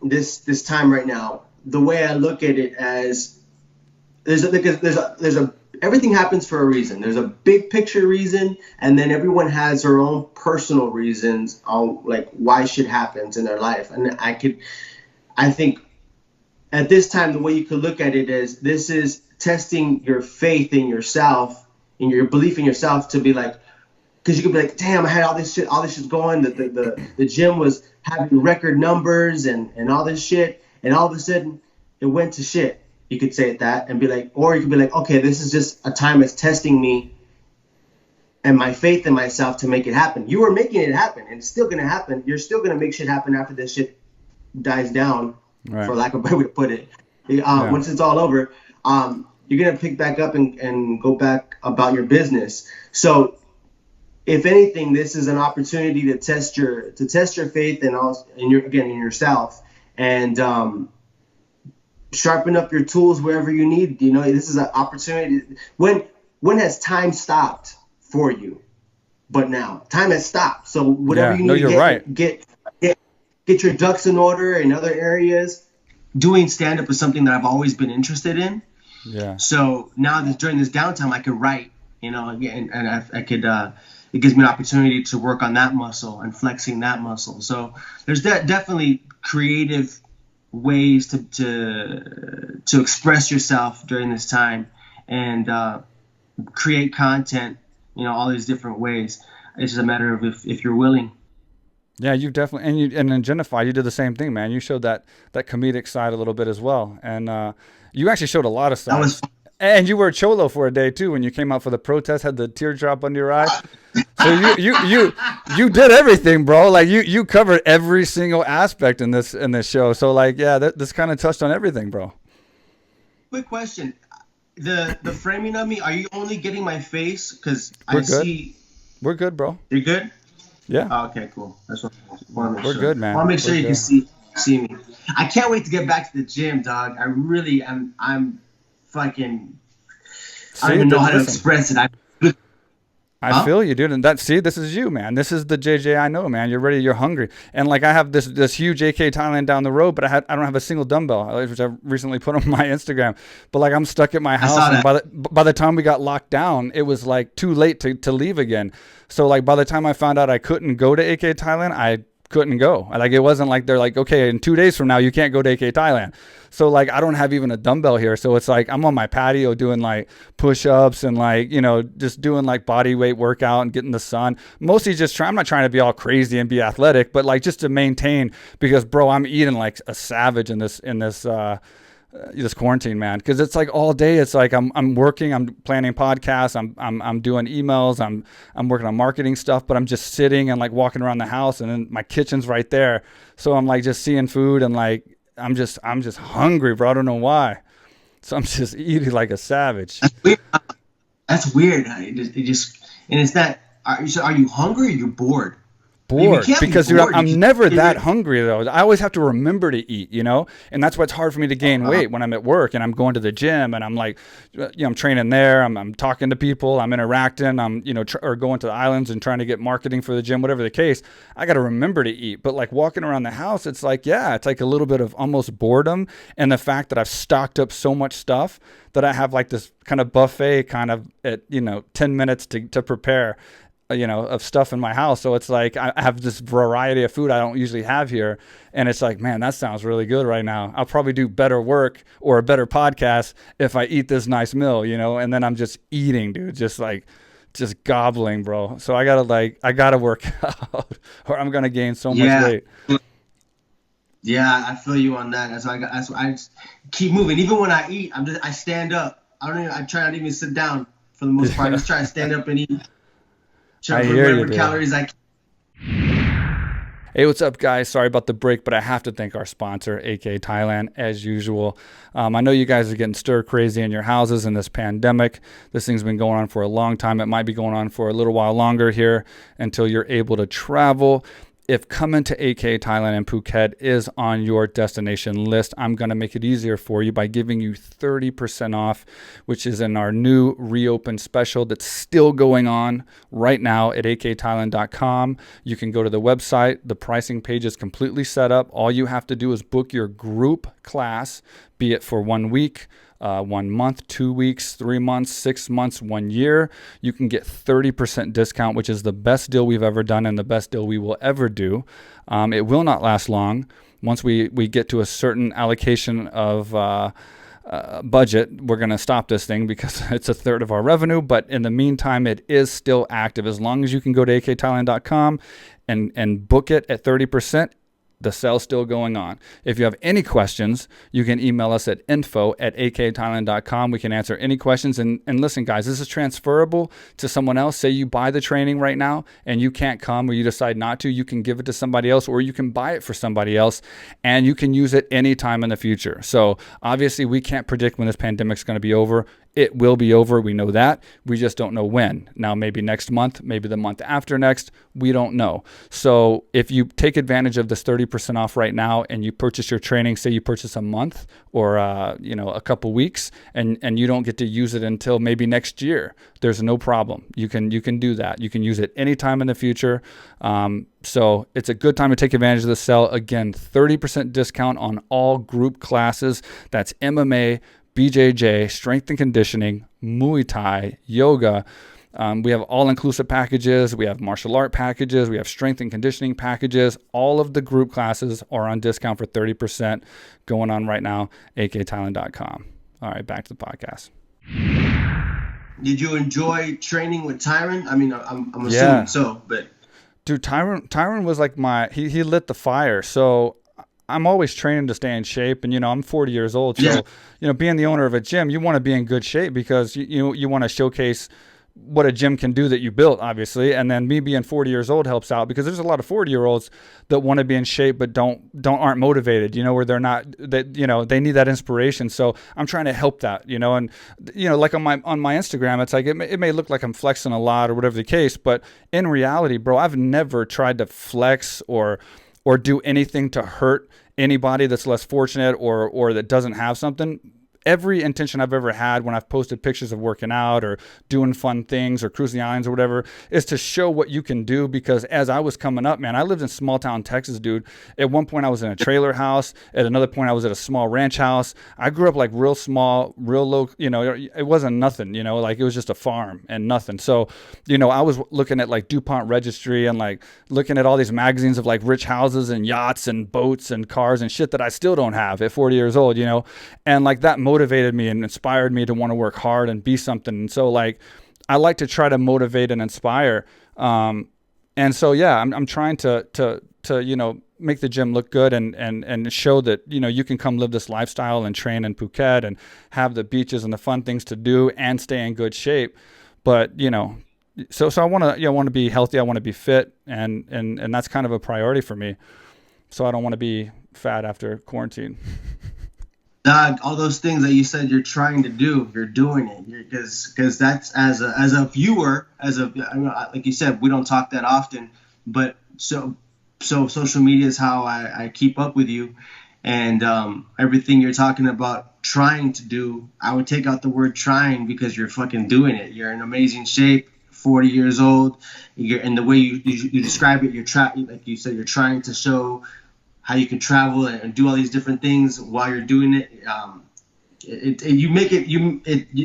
this time right now, the way I look at it as there's a everything happens for a reason. There's a big picture reason, and then everyone has their own personal reasons on like why shit happens in their life. And I think at this time, the way you could look at it is this is testing your faith in yourself, in your belief in yourself, to be like, because you could be like, damn, I had all this shit's going. The gym was having record numbers and all this shit, and all of a sudden it went to shit. You could say it that and be like, or you could be like, okay, this is just a time that's testing me and my faith in myself to make it happen. You are making it happen, and it's still gonna happen. You're still gonna make shit happen after this shit dies down, right, for lack of a better way to put it. Once it's all over, you're gonna pick back up and go back about your business. So, if anything, this is an opportunity to test your faith and also in yourself, and sharpen up your tools wherever you need. This is an opportunity. When has time stopped for you? But now time has stopped. So whatever you need to get your ducks in order in other areas. Doing stand-up is something that I've always been interested in.
Yeah.
So now during this downtime, I could write, and I could, it gives me an opportunity to work on that muscle and flexing that muscle. So there's definitely creative ways to express yourself during this time and create content, all these different ways. It's just a matter of if you're willing.
Yeah, you definitely, and in Gentefied, you did the same thing, man. You showed that comedic side a little bit as well, and you actually showed a lot of
That was
sides. And you were a cholo for a day too when you came out for the protest, had the teardrop under your eye. So you did everything, bro. Like you covered every single aspect in this show. So like, yeah, this kind of touched on everything, bro.
quick question. The framing of me, are you only getting my face? Because
We're
I
good.
see
We're good, bro.
you're good.
Yeah,
Oh, okay, cool. That's what I want to make
we're
sure.
good,
I
man.
want to make sure
We're
you can
good.
see me. I can't wait to get back to the gym, dog. I really am. I'm fucking. I don't
See,
even know how to
listen.
express it.
I
Huh?
feel you, dude. And this is you, man. This is the JJ I know, man. You're ready. You're hungry. And like, I have this huge AKA Thailand down the road, but I don't have a single dumbbell, which I recently put on my Instagram. But like, I'm stuck at my
I saw
house, and
that.
by the time we got locked down, it was like too late to leave again. So like, by the time I found out I couldn't go to AKA Thailand, I couldn't go. Like, it wasn't like they're like, okay, in 2 days from now you can't go to AKA Thailand. So like, I don't have even a dumbbell here. So it's like I'm on my patio doing like push-ups and like, just doing like body weight workout and getting the sun. Mostly just I'm not trying to be all crazy and be athletic, but like just to maintain, because bro, I'm eating like a savage in this quarantine, man, because it's like all day. It's like I'm working, I'm planning podcasts, I'm doing emails, I'm working on marketing stuff, but I'm just sitting and like walking around the house, and then my kitchen's right there. So I'm like just seeing food, and like I'm just hungry, bro. I don't know why. So I'm just eating like a savage.
That's weird. That's weird. It just and it's not. Are you hungry or you're bored? You
Bored,
can't be
because dude,
bored if
I'm never
you.
that hungry though. I always have to remember to eat, and that's why it's hard for me to gain
Uh,
weight when I'm at work and I'm going to the gym and I'm like, I'm training there, I'm talking to people, I'm interacting, I'm or going to the islands and trying to get marketing for the gym, whatever the case. I got to remember to eat. But like walking around the house, it's like, yeah, it's like a little bit of almost boredom, and the fact that I've stocked up so much stuff that I have like this kind of buffet kind of at 10 minutes to prepare, of stuff in my house. So it's like I have this variety of food I don't usually have here. And it's like, man, that sounds really good right now. I'll probably do better work or a better podcast if I eat this nice meal, and then I'm just eating, dude, just gobbling, bro. So I gotta work out or I'm gonna gain so much
yeah,
weight.
yeah. I feel you on that. That's why I just keep moving. Even when I eat, I stand up. I try not to even sit down for the most part. I just try to stand up and eat. Try
I
to put
hear you,
whatever
dude.
calories I can.
Hey, what's up, guys? Sorry about the break, but I have to thank our sponsor, AKA Thailand, as usual. I know you guys are getting stir crazy in your houses in this pandemic. This thing's been going on for a long time. It might be going on for a little while longer here until you're able to travel. If coming to AKA Thailand and Phuket is on your destination list, I'm going to make it easier for you by giving you 30% off, which is in our new reopen special that's still going on right now at akathailand.com. You can go to the website. The pricing page is completely set up. All you have to do is book your group class, be it for 1 week, 1 month, 2 weeks, 3 months, 6 months, 1 year. You can get 30% discount, which is the best deal we've ever done and the best deal we will ever do. It will not last long. Once we get to a certain allocation of budget, we're going to stop this thing because it's a third of our revenue. But in the meantime, it is still active. As long as you can go to akathailand.com and book it at 30%, the sale's still going on. If you have any questions, you can email us at info@akathailand.com. We can answer any questions. And listen, guys, this is transferable to someone else. Say you buy the training right now and you can't come or you decide not to, you can give it to somebody else or you can buy it for somebody else and you can use it anytime in the future. So obviously we can't predict when this pandemic's going to be over. It will be over. We know that. We just don't know when. Now, maybe next month, maybe the month after next. We don't know. So if you take advantage of this 30% off right now and you purchase your training, say you purchase a month or a couple weeks and you don't get to use it until maybe next year, there's no problem. You can do that. You can use it anytime in the future. So it's a good time to take advantage of the sale. Again, 30% discount on all group classes. That's MMA, BJJ, strength and conditioning, Muay Thai, yoga. We have all-inclusive packages. We have martial art packages. We have strength and conditioning packages. All of the group classes are on discount for 30% going on right now, akathailand.com. All right, back to the podcast.
Did you enjoy training with Tyron? I mean, I'm assuming
Yeah.
so, but
Dude, Tyron was like he lit the fire. So I'm always training to stay in shape, and I'm 40 years old.
yeah,
So being the owner of a gym, you want to be in good shape because you want to showcase what a gym can do that you built, obviously. And then me being 40 years old helps out because there's a lot of 40-year-olds that want to be in shape but aren't motivated, where they're not, that they need that inspiration. So I'm trying to help that, and like on my Instagram, it's like it may look like I'm flexing a lot or whatever the case, but in reality, bro, I've never tried to flex or do anything to hurt anybody that's less fortunate or that doesn't have something. Every intention I've ever had when I've posted pictures of working out or doing fun things or cruising the islands or whatever is to show what you can do. Because as I was coming up, man, I lived in small town Texas, dude. At one point I was in a trailer house. At another point I was at a small ranch house. I grew up like real small, real low, it wasn't nothing, like it was just a farm and nothing. So, I was looking at like DuPont Registry and like looking at all these magazines of like rich houses and yachts and boats and cars and shit that I still don't have at 40 years old, and like that motivated me and inspired me to want to work hard and be something. And so like I like to try to motivate and inspire. And so yeah, I'm trying to make the gym look good and show that you can come live this lifestyle and train in Phuket and have the beaches and the fun things to do and stay in good shape. But so I want to be healthy. I want to be fit, and that's kind of a priority for me. So I don't want to be fat after quarantine.
Dog, all those things that you said you're trying to do, you're doing it. Because that's as a viewer, like you said, we don't talk that often, but so social media is how I keep up with you, and everything you're talking about trying to do, I would take out the word trying because you're fucking doing it. You're in amazing shape. 40 years old, and the way you describe it, like you said, you're trying to show how you can travel and do all these different things while you're doing it.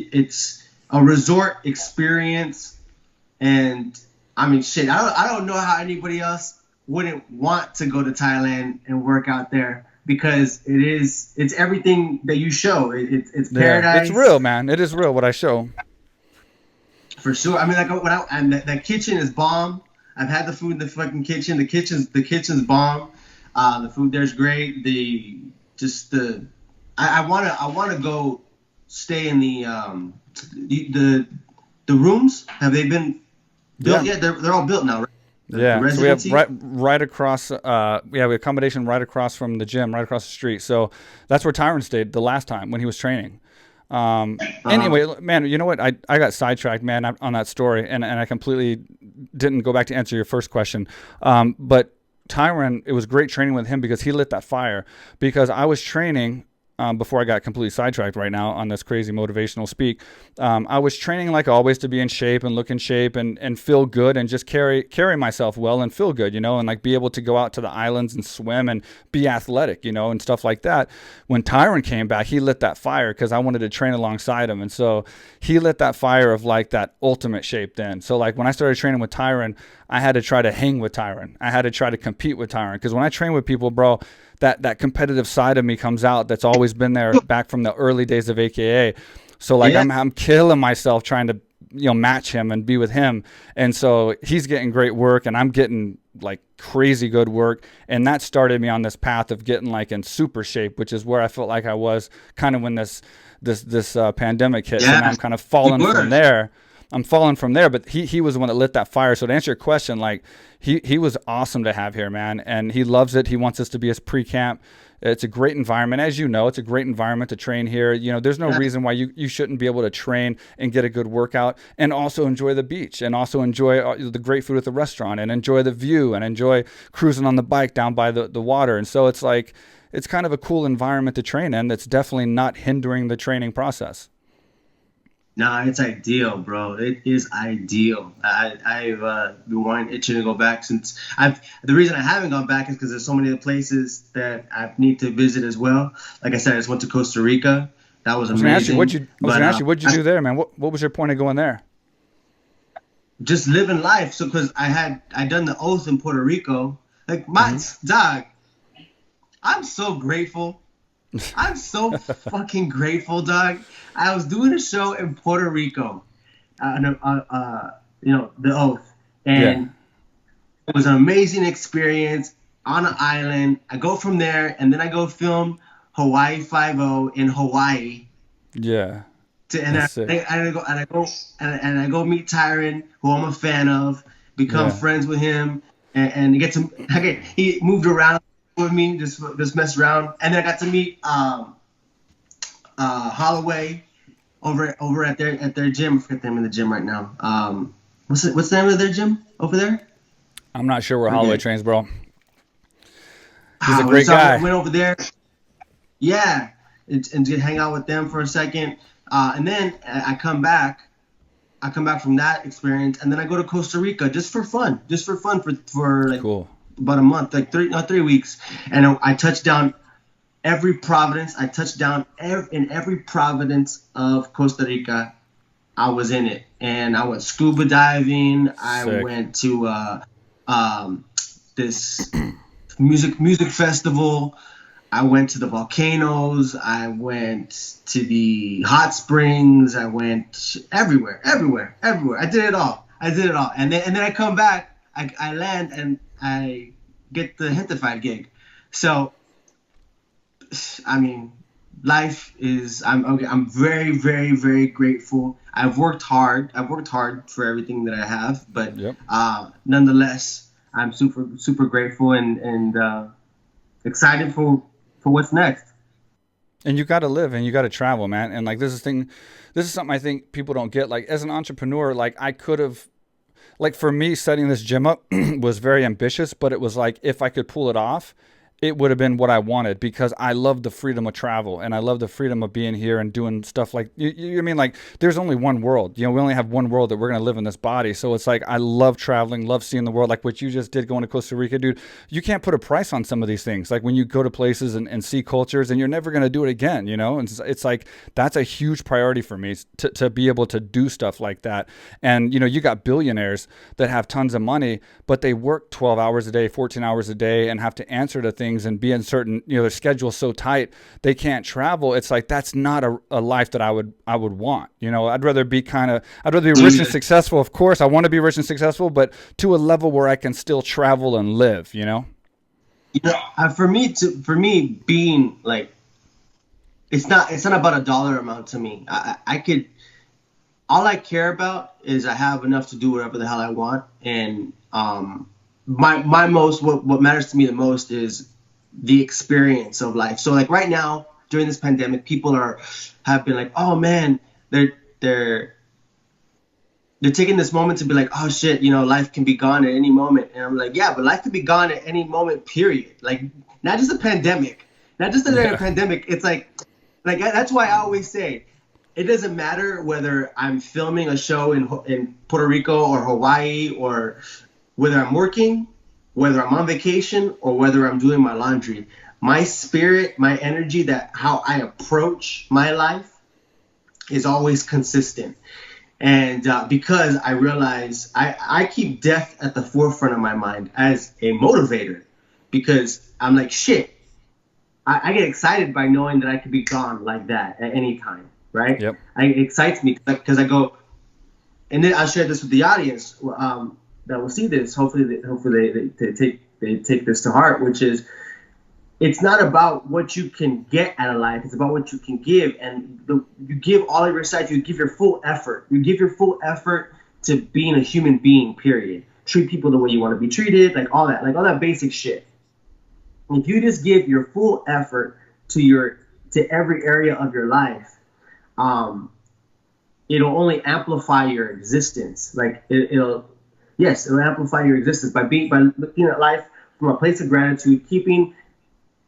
It's a resort experience, and I mean, shit. I don't know how anybody else wouldn't want to go to Thailand and work out there because it's everything that you show. It's paradise.
It's real, man. It is real what I show.
For sure. I mean, like and that kitchen is bomb. I've had the food in the fucking kitchen. The kitchen's bomb. The food there's great. I wanna go stay in the rooms. Have they been built yet? They're all built now, right?
Yeah, so we have right across. We have accommodation right across from the gym, right across the street. So that's where Tyron stayed the last time when he was training. Anyway, man, you know what? I got sidetracked, man, on that story, and I completely didn't go back to answer your first question. But Tyron, it was great training with him because he lit that fire. Because I was training before I got completely sidetracked right now on this crazy motivational speak. I was training like always to be in shape and look in shape and feel good and just carry myself well and feel good, and like be able to go out to the islands and swim and be athletic, and stuff like that. When Tyron came back, he lit that fire because I wanted to train alongside him. And so he lit that fire of like that ultimate shape then. So like when I started training with Tyron, I had to try to hang with Tyron. I had to try to compete with Tyron because when I train with people, bro, that competitive side of me comes out that's always been there back from the early days of AKA. So like I'm killing myself trying to match him and be with him. And so he's getting great work and I'm getting like crazy good work. And that started me on this path of getting like in super shape, which is where I felt like I was kind of when this pandemic hit. Yeah. And I'm kind of falling from there. But he was the one that lit that fire. So to answer your question, like he was awesome to have here, man. And he loves it. He wants us to be his pre-camp. It's a great environment. As you know, it's a great environment to train here. There's no reason why you shouldn't be able to train and get a good workout and also enjoy the beach and also enjoy the great food at the restaurant and enjoy the view and enjoy cruising on the bike down by the water. And so it's like, it's kind of a cool environment to train in that's definitely not hindering the training process.
Nah, it's ideal, bro. It is ideal. I've been itching to go back since the reason I haven't gone back is because there's so many other places that I need to visit as well. Like I said, I just went to Costa Rica. That was amazing. What'd
you do there, man? What was your point of going there?
Just living life. So because I done the oath in Puerto Rico. Like my dog, I'm so grateful. I'm so fucking grateful, dog. I was doing a show in Puerto Rico, the oath,
Yeah.
and it was an amazing experience on an island. I go from there, and then I go film Hawaii 5-0 in Hawaii.
Yeah.
And
That's sick.
I go meet Tyron, who I'm a fan of, become
Yeah.
friends with him, and get to he moved around with me, just messed around, and then I got to meet Holloway over at their gym. I forget the name of the gym right now. What's the name of their gym over there?
I'm not sure where Holloway
Forget.
trains, bro. He's a great
So I
guy.
went over there. Yeah, and to hang out with them for a second, and then I come back. I come back from that experience, and then I go to Costa Rica just for fun, for like
Cool.
about a month, like 3 weeks, and I touched down every province. I touched down in every province of Costa Rica. I was in it, and I went scuba diving. I
Sick.
went to this music festival. I went to the volcanoes. I went to the hot springs. I went everywhere. I did it all. And then I come back. I land and I get the Gentefied gig. So I mean, life is. I'm very very very grateful. I've worked hard. For everything that I have, but
Yep.
nonetheless, I'm super grateful and excited for what's next.
And you got to live and you got to travel, man. And like this is something I think people don't get. Like as an entrepreneur, like I could have, like for me, setting this gym up was very ambitious, but it was like if I could pull it off, it would have been what I wanted because I love the freedom of travel and I love the freedom of being here and doing stuff like I mean, like there's only one world. You know, we only have one world that we're gonna live in this body. So it's like I love traveling, love seeing the world. Like what you just did going to Costa Rica, dude. You can't put a price on some of these things. Like when you go to places and see cultures, and you're never gonna do it again. You know, and it's like that's a huge priority for me to be able to do stuff like that. And you know, you got billionaires that have tons of money, but they work 12 hours a day, 14 hours a day, and have to answer to things and be in certain, you know, their schedule's so tight they can't travel. It's like that's not a life that I would want. You know, I'd rather be rich and successful. Of course, I want to be rich and successful, but to a level where I can still travel and live. You know.
For me, being like, it's not about a dollar amount to me. I could, all I care about is I have enough to do whatever the hell I want, and my most what matters to me the most is the experience of life. So like right now during this pandemic, people have been like, oh man, they're taking this moment to be like, oh shit, you know, life can be gone at any moment. And I'm like, yeah, but life can be gone at any moment, period. Like, not just a pandemic, not just a
Yeah.
pandemic. It's like that's why I always say, it doesn't matter whether I'm filming a show in Puerto Rico or Hawaii, or whether I'm working, whether I'm on vacation, or whether I'm doing my laundry. My spirit, my energy, that how I approach my life is always consistent. And because I realize I keep death at the forefront of my mind as a motivator, because I'm like, shit, I get excited by knowing that I could be gone like that at any time, right?
Yep.
It excites me because I go, and then I'll share this with the audience that will see this. Hopefully they take this to heart, which is, it's not about what you can get out of life. It's about what you can give. And you give all of your sides. You give your full effort. You give your full effort to being a human being, period. Treat people the way you want to be treated, like all that basic shit. If you just give your full effort to every area of your life, it'll only amplify your existence. Like it'll amplify your existence by looking at life from a place of gratitude, keeping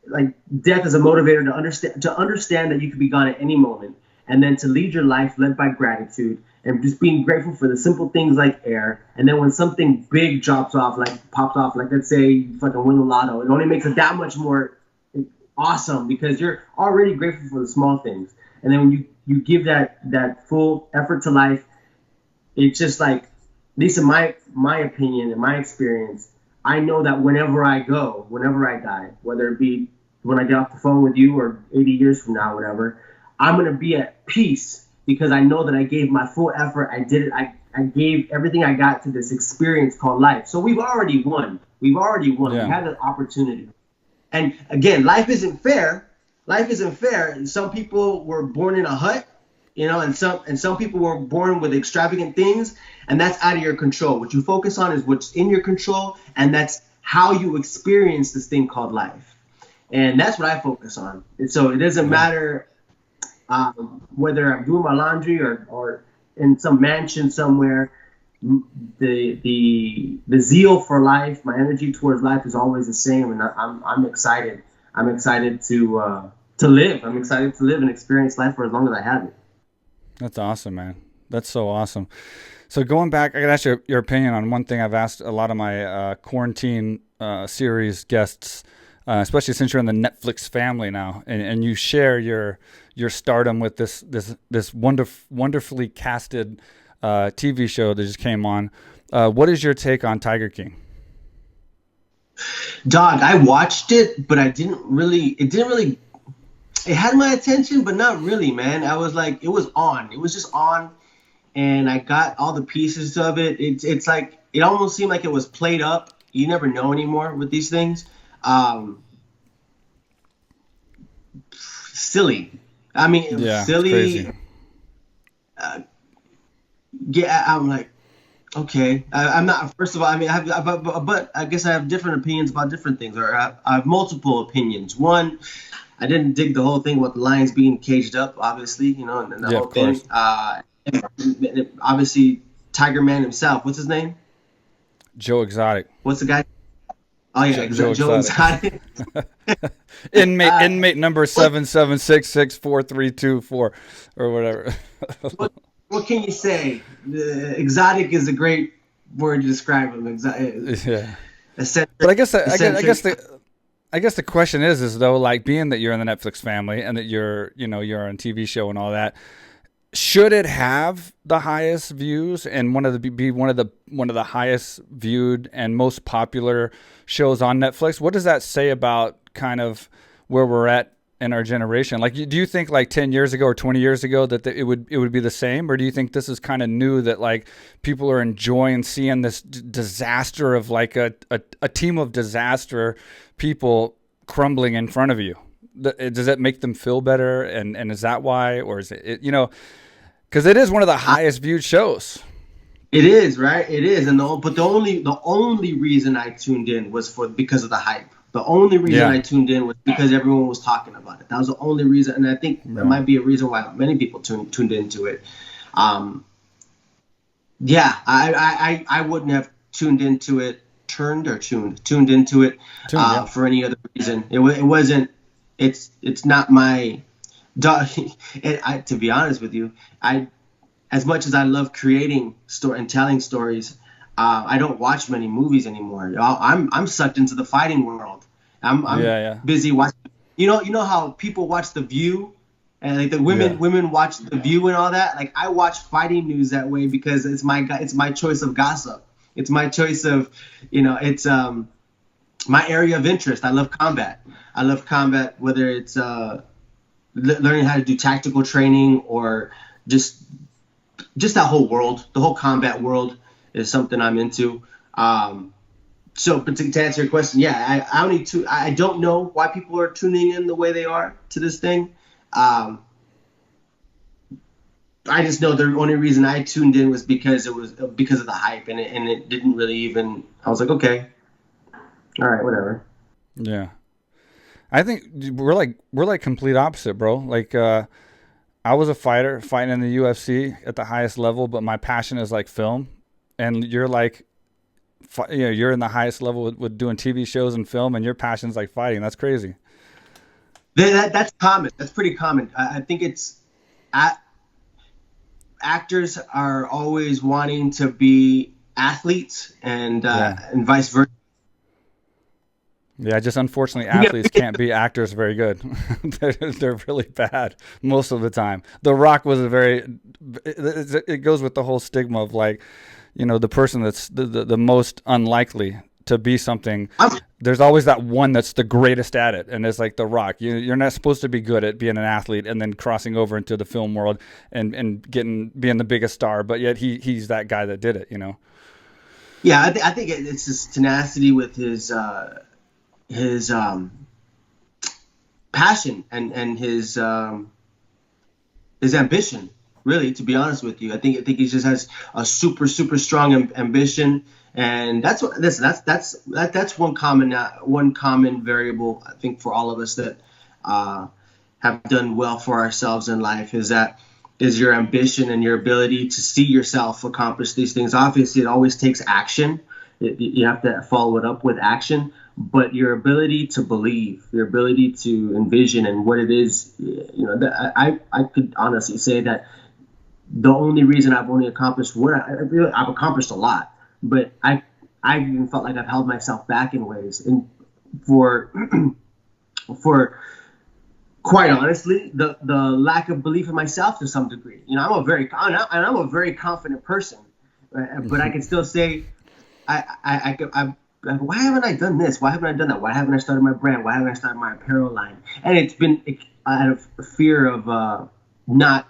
like death as a motivator to understand that you could be gone at any moment, and then to lead your life led by gratitude and just being grateful for the simple things like air. And then when something big pops off, like let's say you fucking win the lotto, it only makes it that much more awesome because you're already grateful for the small things. And then when you give that full effort to life, it's just like, at least in my opinion and my experience, I know that whenever I die, whether it be when I get off the phone with you or 80 years from now, whatever, I'm going to be at peace because I know that I gave my full effort. I did it. I gave everything I got to this experience called life. So we've already won. We've already won.
Yeah.
We had an opportunity. And again, life isn't fair. Life isn't fair. Some people were born in a hut, and some people were born with extravagant things, and that's out of your control. What you focus on is what's in your control, and that's how you experience this thing called life. And that's what I focus on. And so it doesn't matter whether I'm doing my laundry or in some mansion somewhere. The zeal for life, my energy towards life is always the same, and I'm excited. I'm excited to live. I'm excited to live and experience life for as long as I have it.
That's awesome, man. That's so awesome. So going back, I got to ask your opinion on one thing I've asked a lot of my quarantine series guests, especially since you're in the Netflix family now, and you share your stardom with this wonderfully casted TV show that just came on. What is your take on Tiger King?
Dog, I watched it, but it didn't really, it had my attention, but not really, man. I was like, it was just on, and I got all the pieces of it. It's like, it almost seemed like it was played up. You never know anymore with these things. Silly. I mean, it was silly.
Crazy.
Yeah, I'm like, okay. I'm not. First of all, I mean, but I guess I have different opinions about different things, or I have multiple opinions. One, I didn't dig the whole thing with the lions being caged up, obviously, and the whole thing. And obviously, Tiger Man himself. What's his name?
Joe Exotic.
What's the guy? Oh yeah, Joe Exotic.
Inmate number 77664324 or whatever.
What can you say? Exotic is a great word to describe him.
Yeah.
Eccentric,
but I guess the question is though, like, being that you're in the Netflix family and that you're on TV show and all that, should it have the highest views and be one of the highest viewed and most popular shows on Netflix? What does that say about kind of where we're at in our generation? Like, do you think like 10 years ago or 20 years ago that it would be the same, or do you think this is kind of new that like people are enjoying seeing this disaster of like a team of disaster people crumbling in front of you? Does that make them feel better, and is that why, or is it because it is one of the highest viewed shows?
It is, right? It is, but the only reason I tuned in was because of the hype. The only reason I tuned in was because everyone was talking about it. That was the only reason, and I think that might be a reason why many people tuned into it. I wouldn't have tuned into it for any other reason. It wasn't. It's not my. To be honest with you, as much as I love creating and telling stories, I don't watch many movies anymore. I'm sucked into the fighting world. I'm busy watching. You know how people watch The View, and like the women watch The View and all that. Like, I watch fighting news that way because it's my choice of gossip. It's my choice of, it's my area of interest. I love combat. Whether it's learning how to do tactical training or just that whole world, the whole combat world is something I'm into. So, but to answer your question, I don't know why people are tuning in the way they are to this thing. I just know the only reason I tuned in was because of the hype, and it didn't really even. I was like, okay, all right, whatever.
Yeah, I think we're like complete opposite, bro. Like, I was a fighter fighting in the UFC at the highest level, but my passion is like film, and you're like, you're in the highest level with doing TV shows and film, and your passion's like fighting. That's crazy.
That's common. That's pretty common. I think it's actors are always wanting to be athletes, and vice versa.
Yeah, just unfortunately, athletes can't be actors very good. They're really bad most of the time. The Rock was it goes with the whole stigma of like, the person that's the most unlikely to be something,
I'm,
there's always that one that's the greatest at it. And it's like The Rock. You're not supposed to be good at being an athlete and then crossing over into the film world and being the biggest star. But yet he's that guy that did it, you know?
yeah, I think it's his tenacity with his passion and his ambition. Really, to be honest with you, I think he just has a super strong ambition, and that's one common variable I think for all of us that have done well for ourselves in life is your ambition and your ability to see yourself accomplish these things. Obviously, it always takes action. You have to follow it up with action, but your ability to believe, your ability to envision, and what it is, I could honestly say that the only reason I've only accomplished I've accomplished a lot, but I even felt like I've held myself back in ways, and for quite honestly, the lack of belief in myself to some degree. I'm a very confident person, but I can still say, why haven't I done this? Why haven't I done that? Why haven't I started my brand? Why haven't I started my apparel line? And it's been out of fear of not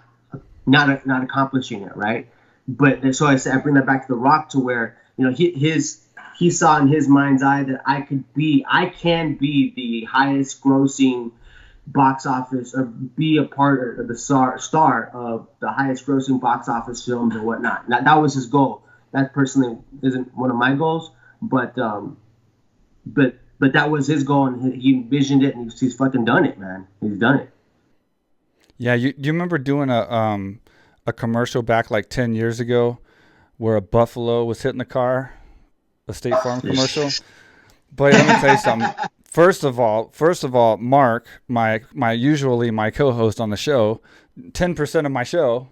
accomplishing it, right? But so I bring that back to The Rock, to where he saw in his mind's eye that I can be the highest grossing box office, or be a part of the star of the highest grossing box office films and whatnot. That was his goal. That personally isn't one of my goals, but that was his goal, and he envisioned it, and he's fucking done it, man. He's done it.
Yeah, you remember doing a commercial back like 10 years ago where a buffalo was hitting the car, a State Farm commercial? But let me tell you something. First of all, Mark, my co-host on the show, 10% of my show,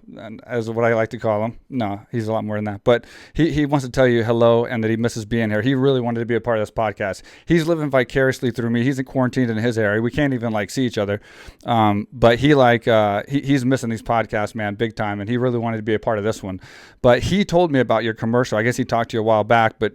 as what I like to call him. No, he's a lot more than that. But he wants to tell you hello and that he misses being here. He really wanted to be a part of this podcast. He's living vicariously through me. He's in quarantine in his area. We can't even see each other. But he's missing these podcasts, man, big time. And he really wanted to be a part of this one. But he told me about your commercial. I guess he talked to you a while back, but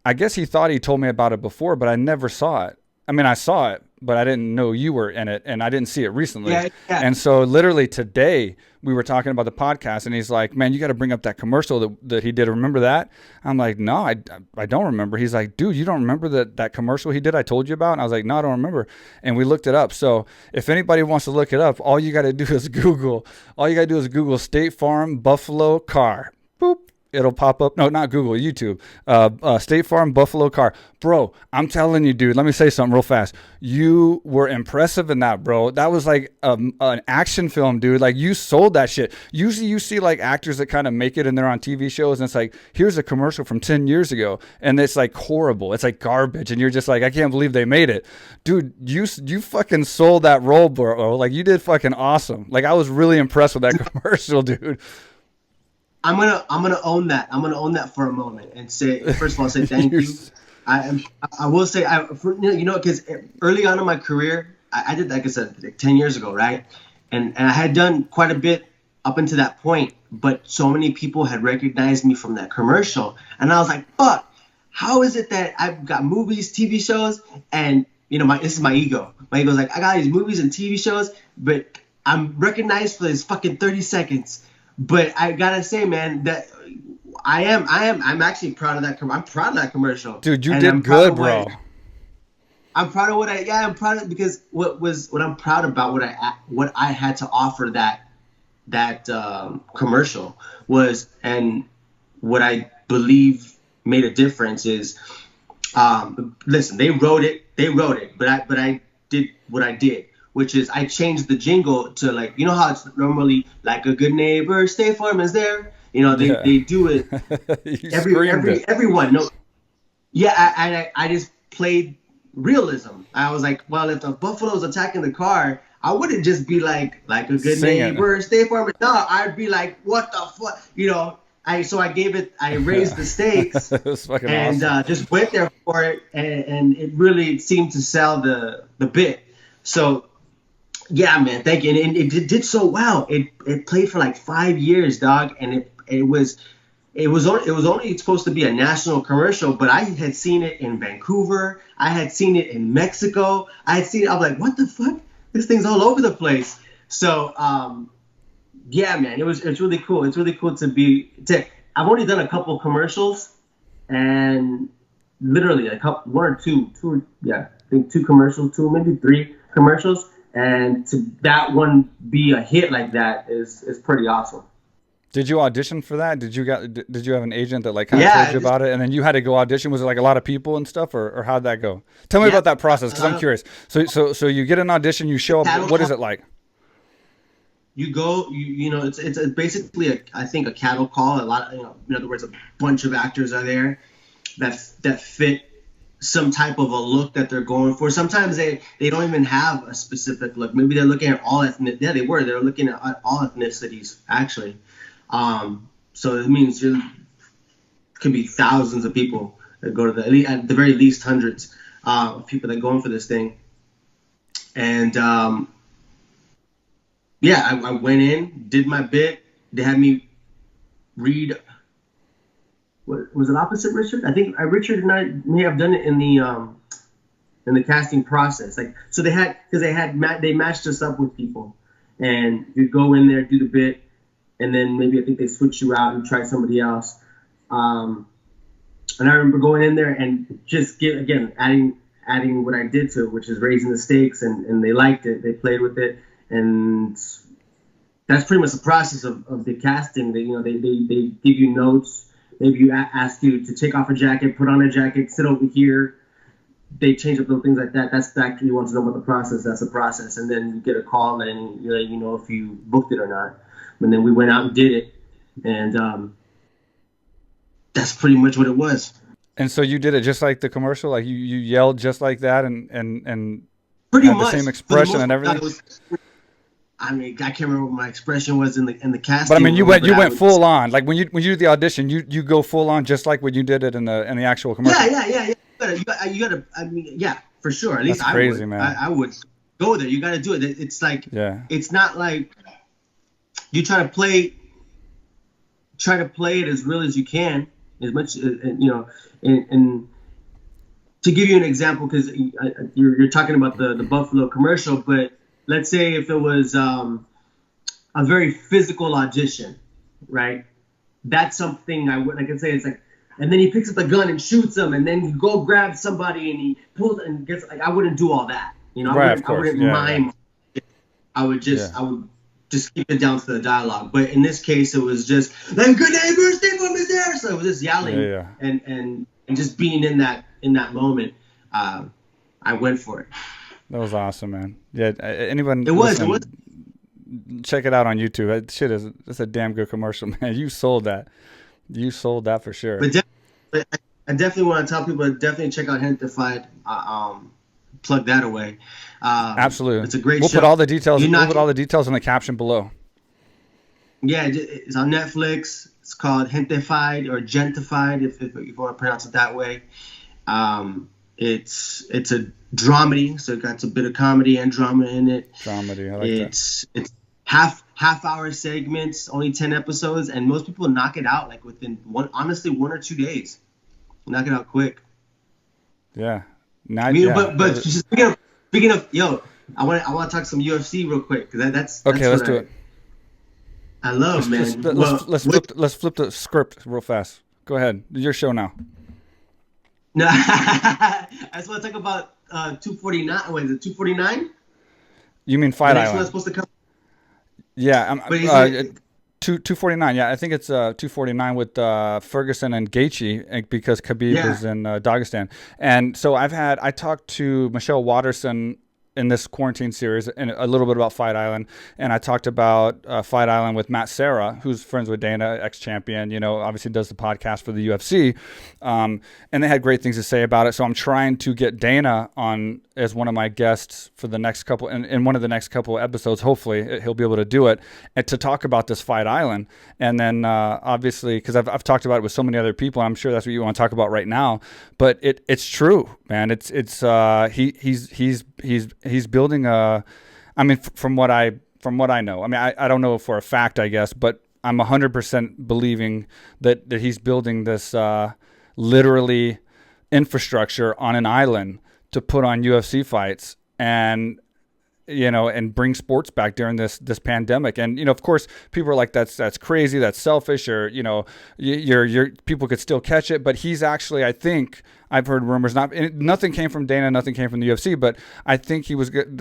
I guess he thought he told me about it before, but I never saw it. I mean, I saw it, but I didn't know you were in it, and I didn't see it recently.
Yeah.
And so literally today we were talking about the podcast, and he's like, man, you got to bring up that commercial that he did. Remember that? I'm like, no, I don't remember. He's like, dude, you don't remember that commercial he did I told you about? And I was like, no, I don't remember. And we looked it up. So if anybody wants to look it up, all you got to do is Google State Farm Buffalo car. Boop. It'll pop up. No, not Google, YouTube. State Farm Buffalo car. Bro, I'm telling you, dude, let me say something real fast. You were impressive in that, bro. That was like an action film, dude. Like, you sold that shit. Usually you see actors that kind of make it and they're on TV shows, and it's like, here's a commercial from 10 years ago, and it's horrible. It's garbage, and you're just like, I can't believe they made it. Dude, you fucking sold that role, bro. You did fucking awesome. I was really impressed with that commercial, dude.
I'm gonna own that. I'm gonna own that for a moment and say, first of all, say thank you. I will say, because early on in my career, I did, like I said, 10 years ago, right? And I had done quite a bit up until that point, but so many people had recognized me from that commercial, and I was like, fuck, how is it that I've got movies, TV shows, and this is my ego. My ego's like, I got these movies and TV shows, but I'm recognized for this fucking 30 seconds. But I gotta say, man, that I'm actually proud of that. I'm proud of that commercial.
Dude, you did good, bro.
I'm proud of I'm proud of, because what I'm proud about, what I had to offer that commercial was, and what I believe made a difference is, listen, they wrote it, but I did what I did, which is I changed the jingle to how it's normally a good neighbor, State Farm is there. They do it. Everyone. No, yeah, I just played realism. I was like, well, if the buffalo's attacking the car, I wouldn't just be like a good neighbor, State Farm. No, I'd be like, what the fuck, I raised the stakes and
awesome.
Just went there for it, and it really seemed to sell the bit. So. Yeah, man, thank you. And it did so well. It played for 5 years, dog, and it it was only supposed to be a national commercial, but I had seen it in Vancouver. I had seen it in Mexico. I had seen it. I was like, what the fuck? This thing's all over the place. So yeah, man, it's really cool. It's really cool I've only done a couple commercials, and literally one or two, yeah, I think two commercials, two maybe three commercials, and to that one be a hit like that is pretty awesome.
Did you audition for that? Did you have an agent that like kind of
Yeah,
told you about it, and then you had to go audition? Was it like a lot of people and stuff, or how'd that go? Tell me
yeah.
about that process, because I'm curious. So you get an audition, you show up. What is it like?
You go, it's basically I think a cattle call. A lot of, in other words, a bunch of actors are there that fit some type of a look that they're going for. Sometimes they don't even have a specific look. Maybe they're looking at all ethnic. Yeah, they're looking at all ethnicities actually. So it means there could be thousands of people that go to at the very least hundreds of people that go in for this thing. And yeah, I went in, did my bit. They had me read. What was it? Opposite Richard? I think Richard and I may have done it in the casting process. Like, so they matched us up with people, and you go in there, do the bit, and then maybe I think they switch you out and try somebody else. And I remember going in there and just adding what I did to it, which is raising the stakes, and they liked it. They played with it, and that's pretty much the process of the casting. They give you notes. Maybe you ask you to take off a jacket, put on a jacket, sit over here. They change up little things like that. That's actually, you want to know about the process. That's the process, and then you get a call and you know if you booked it or not. And then we went out and did it, and that's pretty much what it was.
And so you did it just like the commercial, like you yelled just like that, and
pretty
had
much
the same expression and everything.
I can't remember what my expression was in the casting.
But I mean, you went full on. Like when you do the audition, you go full on just like when you did it in the actual commercial.
Yeah. You gotta. I mean, yeah, for sure. At least
That's crazy,
I would.
Man.
I would go there. You gotta do it. It's like,
yeah.
It's not like you try to play it as real as you can, as much and to give you an example, because you're talking about the Buffalo commercial, but let's say if it was a very physical audition, right? That's something I can say. It's like, and then he picks up the gun and shoots him, and then you go grab somebody and he pulls and gets. Like, I wouldn't do all that,
Right,
I wouldn't mime. Yeah. I would just keep it down to the dialogue. But in this case, it was just like, "Good neighbor, stay from his there." So it was just yelling and just being in that moment. I went for it.
That was awesome, man. Yeah, anyone?
It was.
Check it out on YouTube. It's a damn good commercial, man. You sold that. You sold that for sure.
But I definitely want to tell people to definitely check out Gentefied. Plug that away.
Absolutely.
It's a great
show. We'll put all the details in the caption below. Yeah,
it's on Netflix. It's called Gentefied or Gentefied, if you want to pronounce it that way. It's a dramedy, so it got a bit of comedy and drama in it.
Dramedy, I like that.
It's half-hour segments, only 10 episodes, and most people knock it out like within 1 or 2 days. Knock it out quick.
Yeah.
But speaking of, yo, I want to talk some UFC real quick, because that's
okay. Let's do it.
I love, man.
Let's flip the script real fast. Go ahead. Your show now.
No, I just want to talk about 249. What is it, 249?
You mean Fight Island?
That's supposed to come.
Yeah, 249. Yeah, I think it's 249 with Ferguson and Gaethje, because Khabib is in Dagestan. And so I talked to Michelle Watterson in this quarantine series and a little bit about Fight Island, and I talked about Fight Island with Matt Serra, who's friends with Dana, ex-champion, obviously does the podcast for the UFC, and they had great things to say about it. So I'm trying to get Dana on as one of my guests for the next couple, in one of the next couple of episodes. Hopefully he'll be able to do it, and to talk about this Fight Island. And then obviously, because I've talked about it with so many other people, I'm sure that's what you want to talk about right now. But it's true, man. He's building a. I mean, from what I know. I mean, I don't know for a fact, I guess, but I'm 100% believing that he's building this literally infrastructure on an island to put on UFC fights and and bring sports back during this pandemic. And of course, people are like, that's crazy, that's selfish, or your people could still catch it. But he's actually, I think I've heard rumors, nothing came from Dana, nothing came from the UFC, but I think they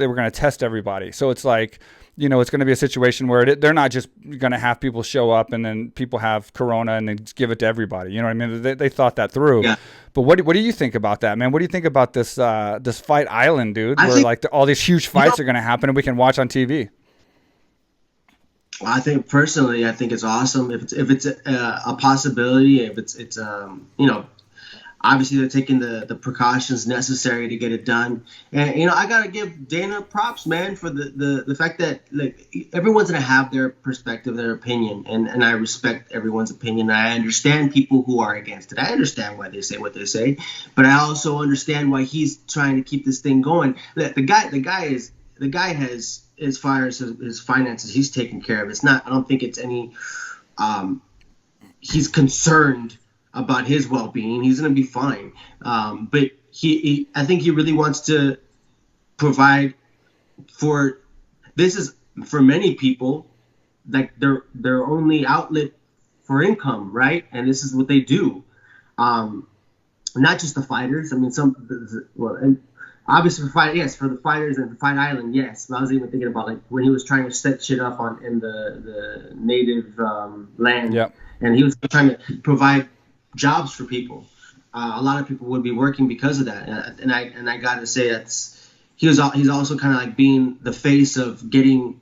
were going to test everybody. So it's like, it's going to be a situation where they're not just going to have people show up and then people have corona and then give it to everybody. You know what I mean? They thought that through. Yeah. But what do you think about that, man? What do you think about this fight island, dude? Where all these huge fights are going to happen and we can watch on TV?
Well, I think it's awesome if it's a possibility. If it's obviously they're taking the precautions necessary to get it done. And I gotta give Dana props, man, for the fact that everyone's gonna have their perspective, their opinion, and I respect everyone's opinion. I understand people who are against it. I understand why they say what they say, but I also understand why he's trying to keep this thing going. The guy has, as far as his finances, he's taken care of. It's not. I don't think it's any. He's concerned about his well-being. He's going to be fine. But I think he really wants to provide for, this is for many people, like their only outlet for income, right? And this is what they do. Not just the fighters. I mean, and obviously for the fighters and the Fight Island, yes. But I was even thinking about when he was trying to set shit up in the native land. Yep. And he was trying to provide jobs for people. A lot of people would be working because of that, and I got to say he's also kind of like being the face of getting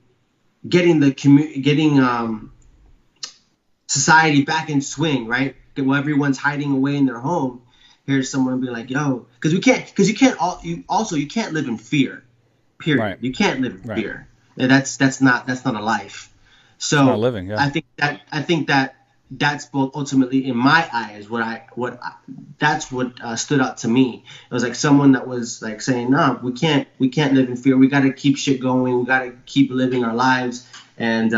society back in swing, right? While everyone's hiding away in their home, here's someone being like, yo, because you can't live in fear, period. Right. You can't live in fear. And that's not a life. So it's not living, yeah. I think that that's both ultimately in my eyes that's what stood out to me. It was like someone that was like saying, no, we can't live in fear. We got to keep shit going. We got to keep living our lives. And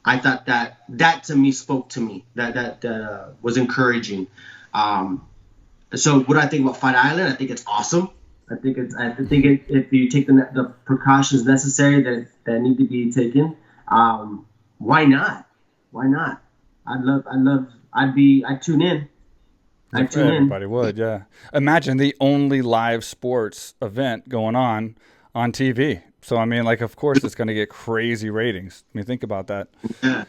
I thought that to me spoke to me. That was encouraging. So what do I think about Fight Island? I think it's awesome. I think if you take the precautions necessary that need to be taken, why not? I'd tune in.
Everybody would, yeah. Imagine the only live sports event going on TV. So, I mean, of course it's going to get crazy ratings. I mean, think about that. Yeah.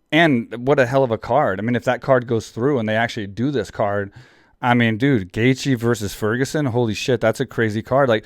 And what a hell of a card. I mean, if that card goes through and they actually do this card, I mean, dude, Gaethje versus Ferguson, holy shit, that's a crazy card.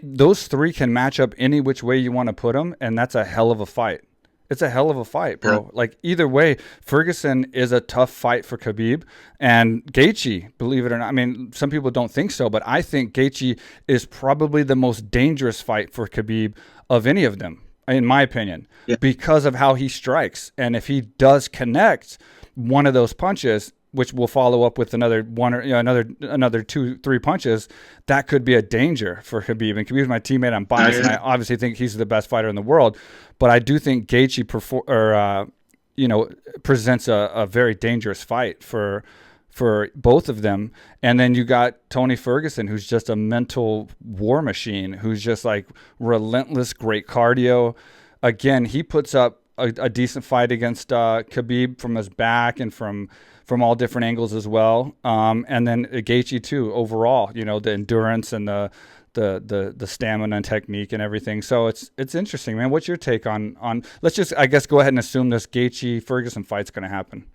Those three can match up any which way you want to put them, and that's a hell of a fight. It's a hell of a fight, bro. Yeah. Either way, Ferguson is a tough fight for Khabib. And Gaethje, believe it or not, I mean, some people don't think so, but I think Gaethje is probably the most dangerous fight for Khabib of any of them, in my opinion, because of how he strikes. And if he does connect one of those punches, which will follow up with another one or another 2-3 punches, that could be a danger for Khabib. And Khabib's my teammate. I'm biased, and I obviously think he's the best fighter in the world. But I do think Gaethje presents a very dangerous fight for both of them. And then you got Tony Ferguson, who's just a mental war machine, who's just relentless, great cardio. Again, he puts up a decent fight against Khabib from his back and from all different angles as well. And then Gaethje too, overall, the endurance and the stamina and technique and everything. So it's interesting, man. What's your take on let's just, I guess, go ahead and assume this Gaethje Ferguson fight's going to happen.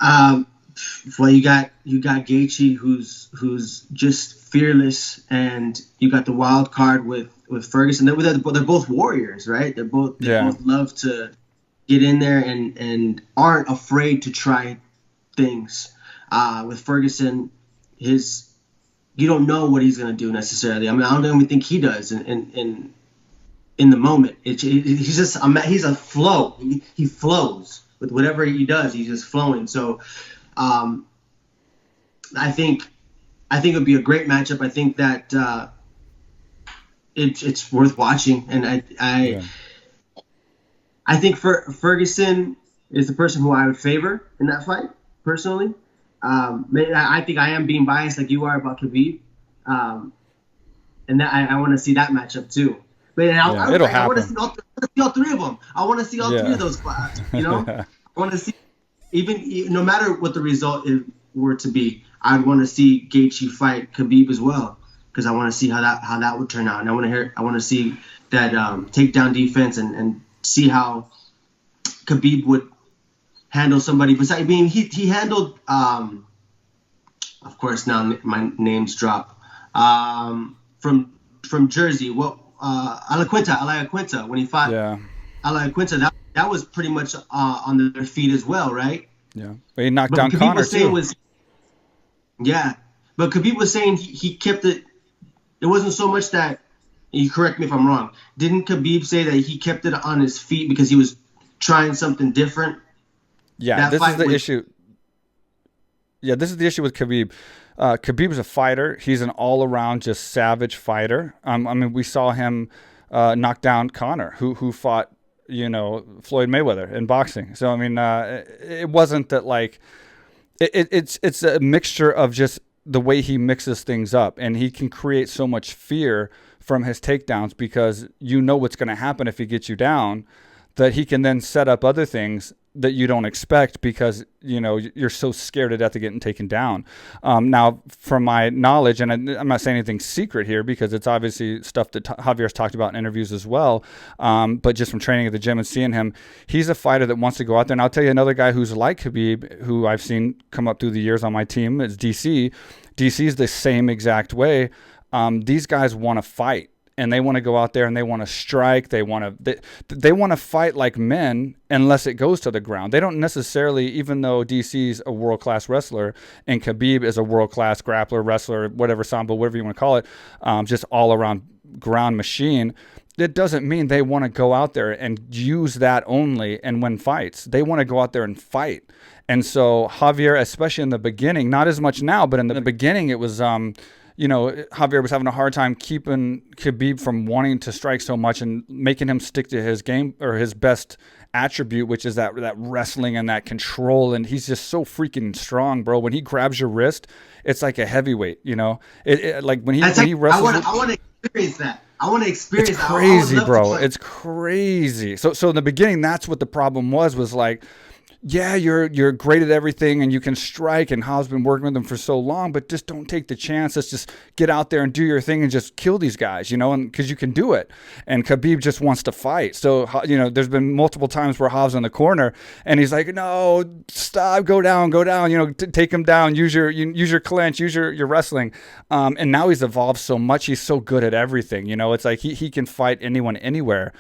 Well, you got Gaethje who's just fearless, and you got the wild card with Ferguson. They're both warriors, right? They both love to get in there and aren't afraid to try things. With Ferguson, you don't know what he's going to do necessarily. I mean, I don't even think he does in the moment. He's a flow. He flows with whatever he does. He's just flowing. So I think it would be a great matchup. I think that it's worth watching, and I think Ferguson is the person who I would favor in that fight, personally. I think I am being biased like you are about Khabib. And that I want to see that matchup too. But
It'll
I want to
happen.
see all three of them. I want to see all three of those fights. You know, I want to see even no matter what the result were to be, I'd want to see Gaethje fight Khabib as well because I want to see how that would turn out. And I want to see that takedown defense and see how Khabib would handle somebody. Besides, I mean, he handled. Of course, now my names drop. From Jersey, Alaquinta when he fought Alaquinta, that was pretty much on their feet as well, right?
Yeah, but he knocked down Conor too.
But Khabib was saying he kept it. It wasn't so much that. You correct me if I'm wrong. Didn't Khabib say that he kept it on his feet because he was trying something different?
Yeah, this is the issue. Yeah, this is the issue with Khabib. Khabib's a fighter. He's an all-around just savage fighter. I mean, we saw him knock down Conor, who fought, Floyd Mayweather in boxing. So I mean, it wasn't that like it's a mixture of just the way he mixes things up, and he can create so much fear from his takedowns because what's going to happen if he gets you down, that he can then set up other things that you don't expect because, you're so scared to death of getting taken down. Now, from my knowledge, and I'm not saying anything secret here because it's obviously stuff that Javier's talked about in interviews as well, but just from training at the gym and seeing him, he's a fighter that wants to go out there. And I'll tell you another guy who's like Khabib, who I've seen come up through the years on my team, is DC. DC's the same exact way. These guys want to fight. And they want to go out there and they want to strike. They want to fight like men unless it goes to the ground. They don't necessarily, even though DC's a world-class wrestler and Khabib is a world-class grappler, wrestler, whatever, sambo, whatever you want to call it, just all-around ground machine, it doesn't mean they want to go out there and use that only and win fights. They want to go out there and fight. And so Javier, especially in the beginning, not as much now, but in the beginning it was... Javier was having a hard time keeping Khabib from wanting to strike so much and making him stick to his game or his best attribute, which is that wrestling and that control. And he's just so freaking strong, bro. When he grabs your wrist, it's like a heavyweight, like when he wrestles.
I want to experience that. I want to experience
that. It's crazy, bro. It's crazy. So in the beginning, that's what the problem was like, yeah, you're great at everything and you can strike, and Hobbs been working with them for so long, but just don't take the chance. Let's just get out there and do your thing and just kill these guys, and because you can do it. And Khabib just wants to fight. So, there's been multiple times where Hobbs in the corner and he's like, no, stop, go down, take him down, use your clinch, use your wrestling. And now he's evolved so much. He's so good at everything. It's like he can fight anyone, anywhere.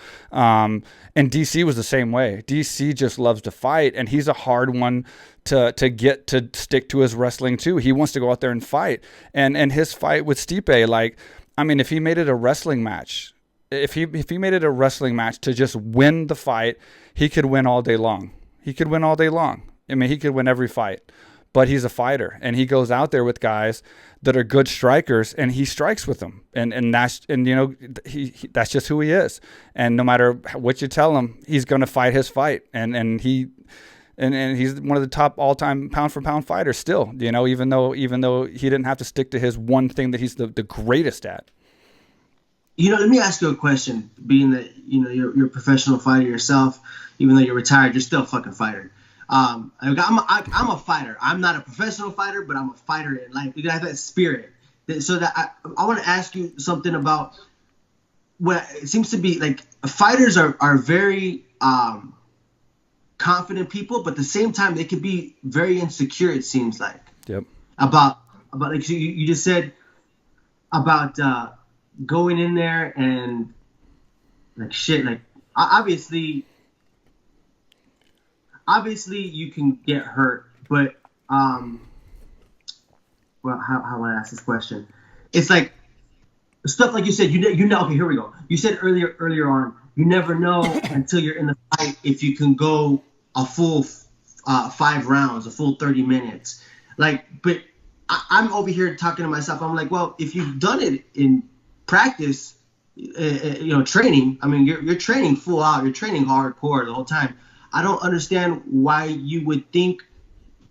And DC was the same way. DC just loves to fight, and he's a hard one to get to stick to his wrestling too. He wants to go out there and fight. And his fight with Stipe, like, I mean, if he made it a wrestling match, if he made it a wrestling match to just win the fight, he could win all day long. I mean, he could win every fight. But he's a fighter, and he goes out there with guys that are good strikers, and he strikes with them, and that's that's just who he is. And no matter what you tell him, he's going to fight his fight, and he's one of the top all-time pound-for-pound fighters still. Even though he didn't have to stick to his one thing that he's the greatest at.
Let me ask you a question. Being that you're a professional fighter yourself, even though you're retired, you're still a fucking fighter. I'm a fighter. I'm not a professional fighter, but I'm a fighter in life. You have that spirit. So that I want to ask you something about what it seems to be like. Fighters are very confident people, but at the same time they can be very insecure. It seems like.
Yep.
About like you just said about going in there and like shit. Like obviously you can get hurt, but well, how would I ask this question? It's like stuff like you said. You know. Okay, here we go. You said earlier on, you never know until you're in the fight if you can go a full 5 rounds, a full 30 minutes. Like, but I'm over here talking to myself. I'm like, well, if you've done it in practice, training. I mean, you're training full out. You're training hardcore the whole time. I don't understand why you would think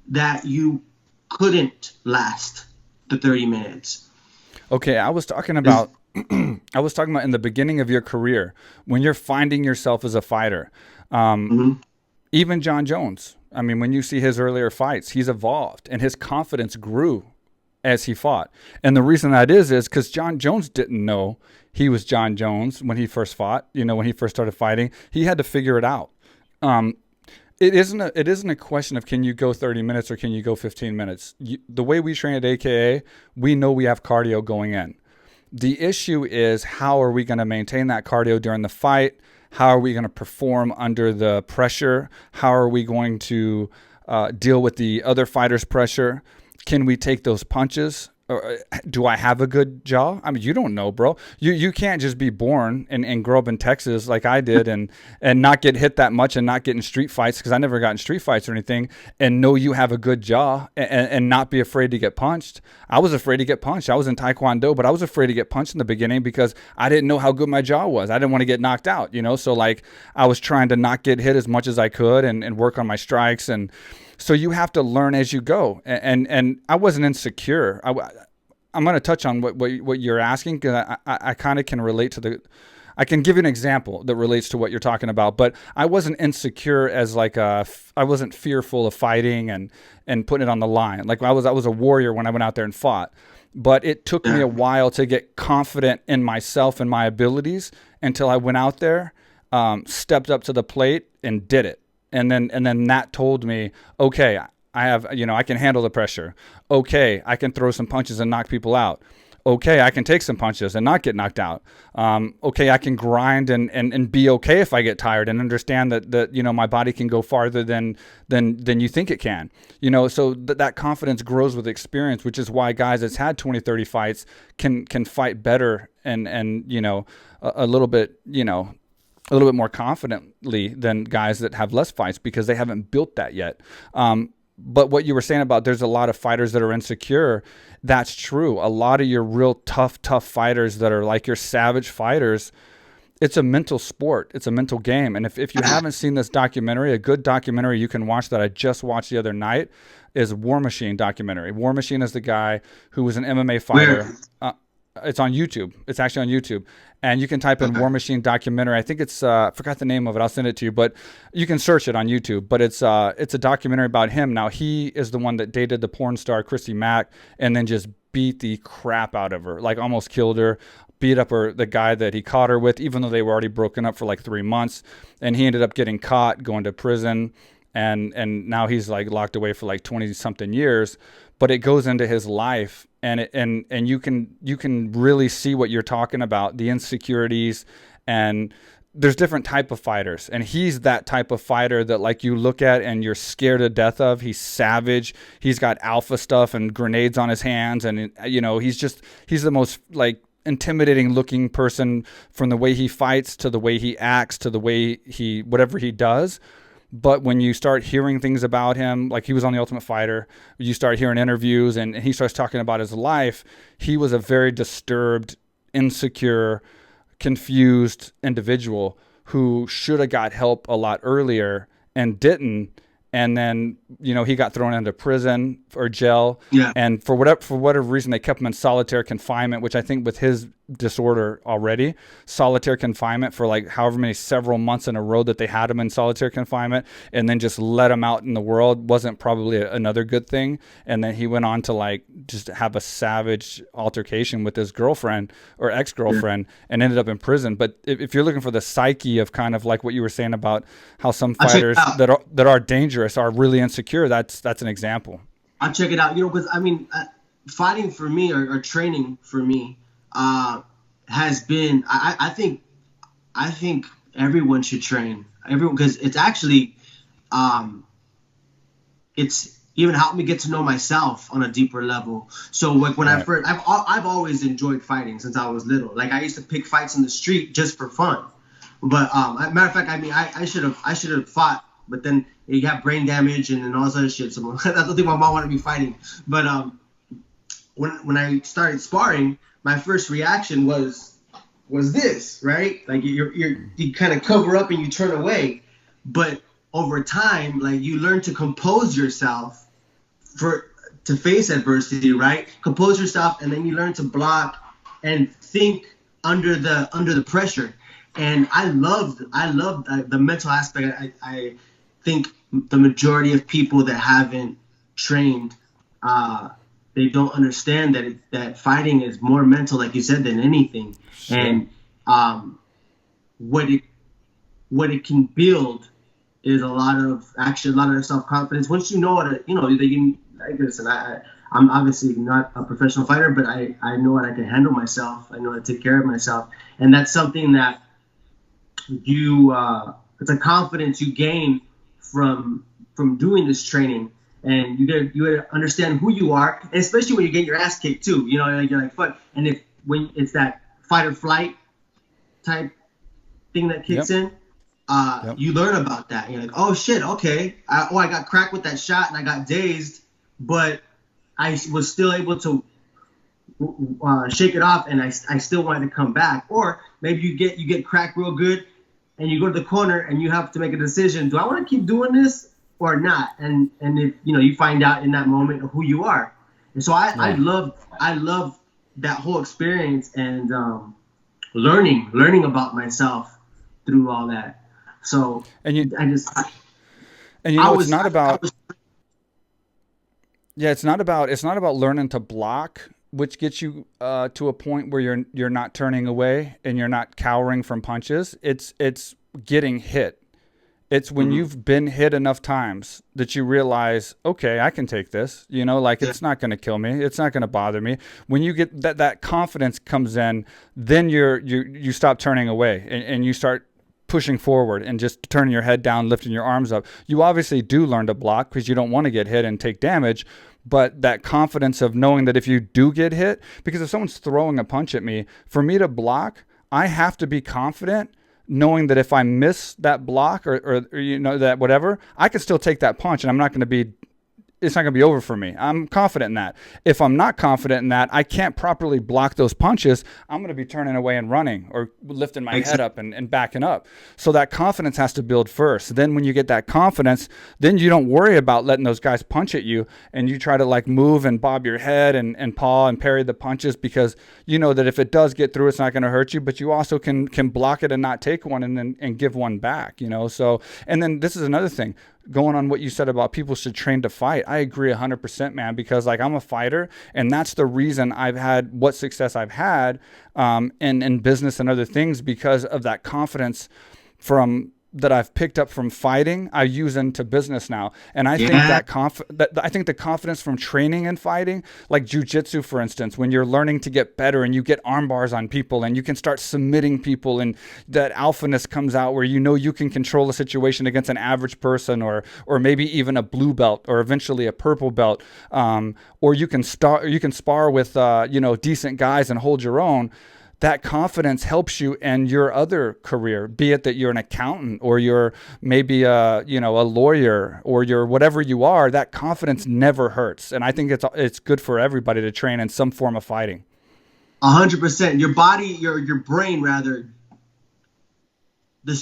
that you couldn't last the 30 minutes.
Okay, I was talking about I was talking about in the beginning of your career when you're finding yourself as a fighter.
Mhm.
Even John Jones. I mean, when you see his earlier fights, he's evolved and his confidence grew as he fought. And the reason that is because John Jones didn't know he was John Jones when he first fought. When he first started fighting, he had to figure it out. Um, it isn't a question of can you go 30 minutes or can you go 15 minutes. The way we train at AKA, we know we have cardio going in. The issue is how are we going to maintain that cardio during the fight? How are we going to perform under the pressure? How are we going to deal with the other fighter's pressure? Can we take those punches? Or do I have a good jaw? I mean, you don't know, bro. You can't just be born and grow up in Texas like I did and not get hit that much and not get in street fights, because I never got in street fights or anything, and know you have a good jaw and not be afraid to get punched. I was afraid to get punched. I was in Taekwondo, but I was afraid to get punched in the beginning because I didn't know how good my jaw was. I didn't want to get knocked out, So like I was trying to not get hit as much as I could and work on my strikes. And so you have to learn as you go. And I wasn't insecure. I'm going to touch on what you're asking, because I kind of can relate to I can give you an example that relates to what you're talking about. But I wasn't insecure as I wasn't fearful of fighting and putting it on the line. Like I was a warrior when I went out there and fought. But it took me a while to get confident in myself and my abilities until I went out there, stepped up to the plate and did it. And then that told me, okay, I have, I can handle the pressure. Okay, I can throw some punches and knock people out. Okay, I can take some punches and not get knocked out. Okay, I can grind and be okay if I get tired and understand that my body can go farther than you think it can. So that confidence grows with experience, which is why guys that's had 20, 30 fights can fight better and a little bit, a little bit more confidently than guys that have less fights, because they haven't built that yet. But what you were saying about there's a lot of fighters that are insecure, that's true. A lot of your real tough fighters that are like your savage fighters, it's a mental sport. It's a mental game. And if you haven't seen this documentary, a good documentary you can watch that I just watched the other night is War Machine documentary. War Machine is the guy who was an MMA fighter. It's on YouTube. It's actually on YouTube. And you can type in War Machine documentary. I think it's, I forgot the name of it. I'll send it to you, but you can search it on YouTube. But it's a documentary about him. Now, he is the one that dated the porn star Chrissy Mack and then just beat the crap out of her, like almost killed her, beat up the guy that he caught her with, even though they were already broken up for like 3 months. And he ended up getting caught, going to prison. And now he's like locked away for like 20 something years. But it goes into his life, and you can really see what you're talking about, the insecurities, and there's different type of fighters, and he's that type of fighter that like you look at and you're scared to death of. He's savage. He's got alpha stuff and grenades on his hands, and he's the most like intimidating looking person, from the way he fights to the way he acts to the way whatever he does. But when you start hearing things about him, like he was on The Ultimate Fighter, you start hearing interviews and he starts talking about his life. He was a very disturbed, insecure, confused individual who should have got help a lot earlier and didn't. And then, he got thrown into prison or jail. Yeah. And for whatever reason, they kept him in solitary confinement, which I think with his disorder already, solitary confinement for like however many several months in a row that they had him in solitary confinement, and then just let him out in the world wasn't probably another good thing. And then he went on to like just have a savage altercation with his girlfriend or ex-girlfriend, and ended up in prison. But if you're looking for the psyche of kind of like what you were saying about how some fighters that are dangerous are really insecure, that's an example.
I'll check it out. Because I mean, fighting for me or training for me has been. I think everyone should train. Everyone, because it's actually, it's even helped me get to know myself on a deeper level. So like when I first, I've always enjoyed fighting since I was little. Like I used to pick fights in the street just for fun. But matter of fact, I mean, I should have fought. But then you have brain damage and all this other shit. So I don't think my mom wanted me fighting. But when I started sparring, my first reaction was was this, right? Like you kind of cover up and you turn away, but over time, like you learn to compose yourself to face adversity, right? Compose yourself, and then you learn to block and think under the pressure. And I love the mental aspect. I think the majority of people that haven't trained, they don't understand that fighting is more mental, like you said, than anything.
Sure.
And what it can build is a lot of self-confidence. Once you know that listen, I'm obviously not a professional fighter, but I know what I can handle myself. I know how to take care of myself, and that's something that it's a confidence you gain from doing this training. And you gotta understand who you are, and especially when you get your ass kicked too. You know, like you're like fuck. And when it's that fight or flight type thing that kicks in, you learn about that. You're like, oh shit, okay. I got cracked with that shot and I got dazed, but I was still able to shake it off, and I still wanted to come back. Or maybe you get cracked real good, and you go to the corner and you have to make a decision: do I want to keep doing this or not? And if you find out in that moment who you are. And so I love that whole experience, and learning about myself through all that. So it's not about
learning to block, which gets you to a point where you're not turning away and you're not cowering from punches. It's getting hit. It's when you've been hit enough times that you realize, okay, I can take this. It's not going to kill me. It's not going to bother me. When you get that confidence comes in, then you stop turning away and you start pushing forward and just turning your head down, lifting your arms up. You obviously do learn to block because you don't want to get hit and take damage. But that confidence of knowing that if you do get hit, because if someone's throwing a punch at me, for me to block, I have to be confident knowing that if I miss that block or that whatever, I can still take that punch and it's not going to be over for me. I'm confident in that. If I'm not confident in that, I can't properly block those punches. I'm going to be turning away and running or lifting my head up and backing up. So that confidence has to build first. Then when you get that confidence, then you don't worry about letting those guys punch at you, and you try to move and bob your head and paw and parry the punches, because you know that if it does get through, it's not going to hurt you, but you also can block it and not take one and give one back, So, and then this is another thing. Going on what you said about people should train to fight, I agree 100%, man, because I'm a fighter, and that's the reason I've had what success I've had in business and other things, because of that confidence that I've picked up from fighting, I use into business now. And I think I think the confidence from training and fighting, like jujitsu, for instance, when you're learning to get better and you get arm bars on people and you can start submitting people, and that alphaness comes out where you can control a situation against an average person, or maybe even a blue belt, or eventually a purple belt, or you can spar with decent guys and hold your own. That confidence helps you in your other career, be it that you're an accountant or you're maybe a lawyer or you're whatever you are. That confidence never hurts, and I think it's good for everybody to train in some form of fighting.
100%. Your body, your brain rather.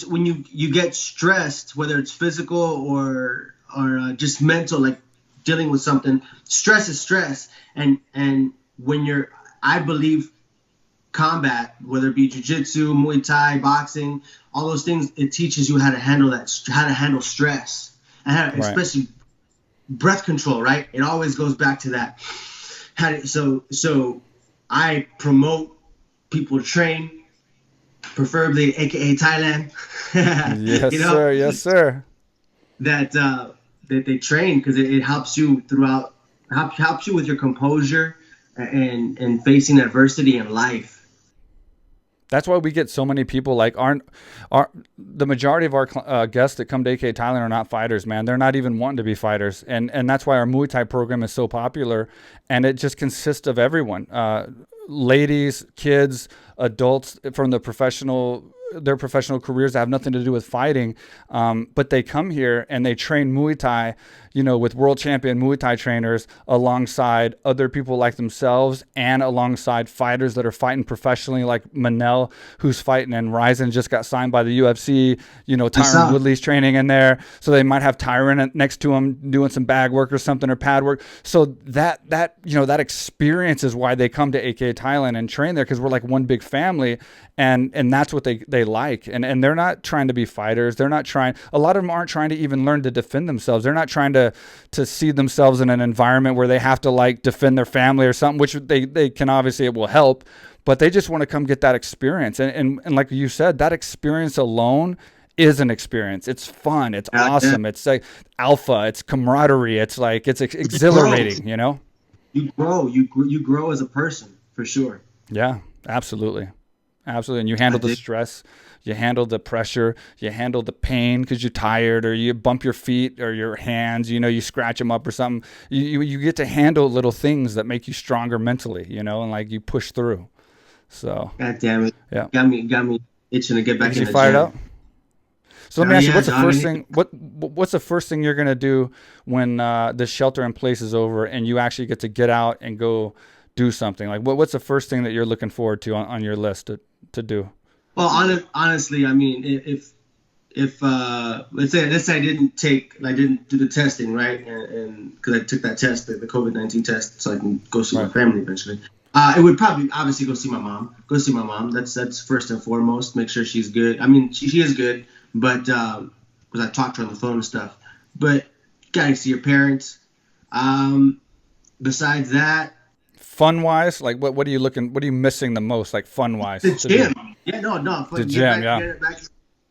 When you get stressed, whether it's physical or just mental, like dealing with something, stress is stress, and when I believe, combat, whether it be jiu-jitsu, Muay Thai, boxing, all those things, it teaches you how to handle stress, and especially breath control, right? It always goes back to that. So I promote people to train, preferably AKA Thailand.
Yes, sir. Yes, sir.
That they train, because it helps you throughout, helps you with your composure and facing adversity in life.
That's why we get so many people the majority of our guests that come to AKA Thailand are not fighters, man. They're not even wanting to be fighters. And that's why our Muay Thai program is so popular. And it just consists of everyone, ladies, kids, adults, from the professional their professional careers that have nothing to do with fighting, but they come here and they train Muay Thai, with world champion Muay Thai trainers alongside other people like themselves and alongside fighters that are fighting professionally, like Manel, who's fighting, and Ryzen just got signed by the UFC. Tyron Woodley's training in there, so they might have Tyron next to him doing some bag work or something, or pad work. So that experience is why they come to AKA Thailand and train there, because we're like one big family, and that's what they like. And they're not trying to be fighters. They're not trying. A lot of them aren't trying to even learn to defend themselves. They're not trying to see themselves in an environment where they have to like defend their family or something, which they can, obviously it will help, but they just want to come get that experience. And like you said, that experience alone is an experience. It's fun. It's awesome. It's like alpha. It's camaraderie. It's like, it's exhilarating,
You grow as a person, for sure.
Yeah, absolutely. And you handle the stress, you handle the pressure, you handle the pain because you're tired, or you bump your feet or your hands, you scratch them up or something. You get to handle little things that make you stronger mentally, and like you push through. So. God
damn it.
Yeah.
Got me itching to get back in the
fired
gym.
Up? So let me ask you, what's the first thing? What's the first thing you're gonna do when the shelter in place is over and you actually get to get out and go do something? Like, what's the first thing that you're looking forward to on your list to do?
Well, honestly, I mean, if let's say I didn't do the testing, right, and because I took that test, the COVID-19 test, so I can go see my family eventually. It would probably obviously go see my mom. That's first and foremost. Make sure she's good. I mean, she is good, but because I talked to her on the phone and stuff. But gotta see your parents. Besides that,
fun wise, like what are you missing the most, like fun wise?
The gym. Yeah, no.
The gym,
get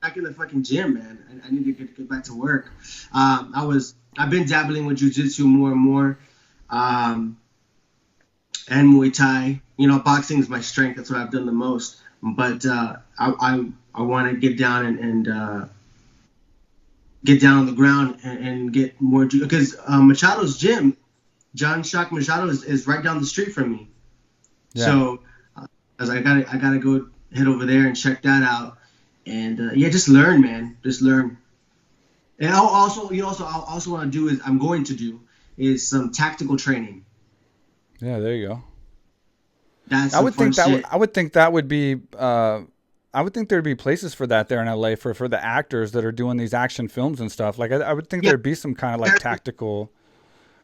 back in the fucking gym, man. I need to get back to work. I've been dabbling with jiu-jitsu more and more. And Muay Thai. Boxing is my strength. That's what I've done the most. But I want to get down and get down on the ground and get more, because Machado's gym, John Shock Machado, is right down the street from me. Yeah. So I gotta go head over there and check that out. And just learn, man. Just learn. And I also want to do some tactical training.
Yeah, there you go.
I would think
there'd be places for that there in LA for the actors that are doing these action films and stuff. Like I would think there'd be some kind of like tactical,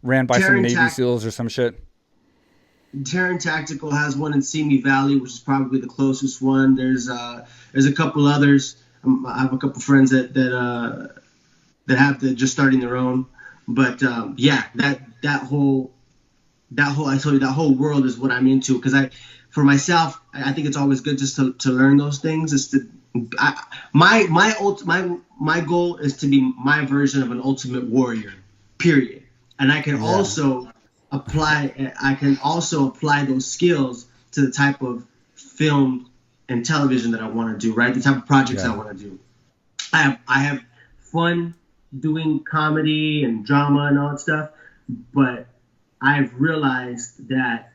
ran by some Navy SEALs or some shit.
Terran Tactical has one in Simi Valley, which is probably the closest one. There's a couple others. I have a couple friends that have just starting their own. But that whole world is what I'm into, because for myself, I think it's always good just to learn those things. My goal is to be my version of an ultimate warrior, period. And I can also apply those skills to the type of film and television that I want to do, right? The type of projects I want to do. I have fun doing comedy and drama and all that stuff, but I've realized that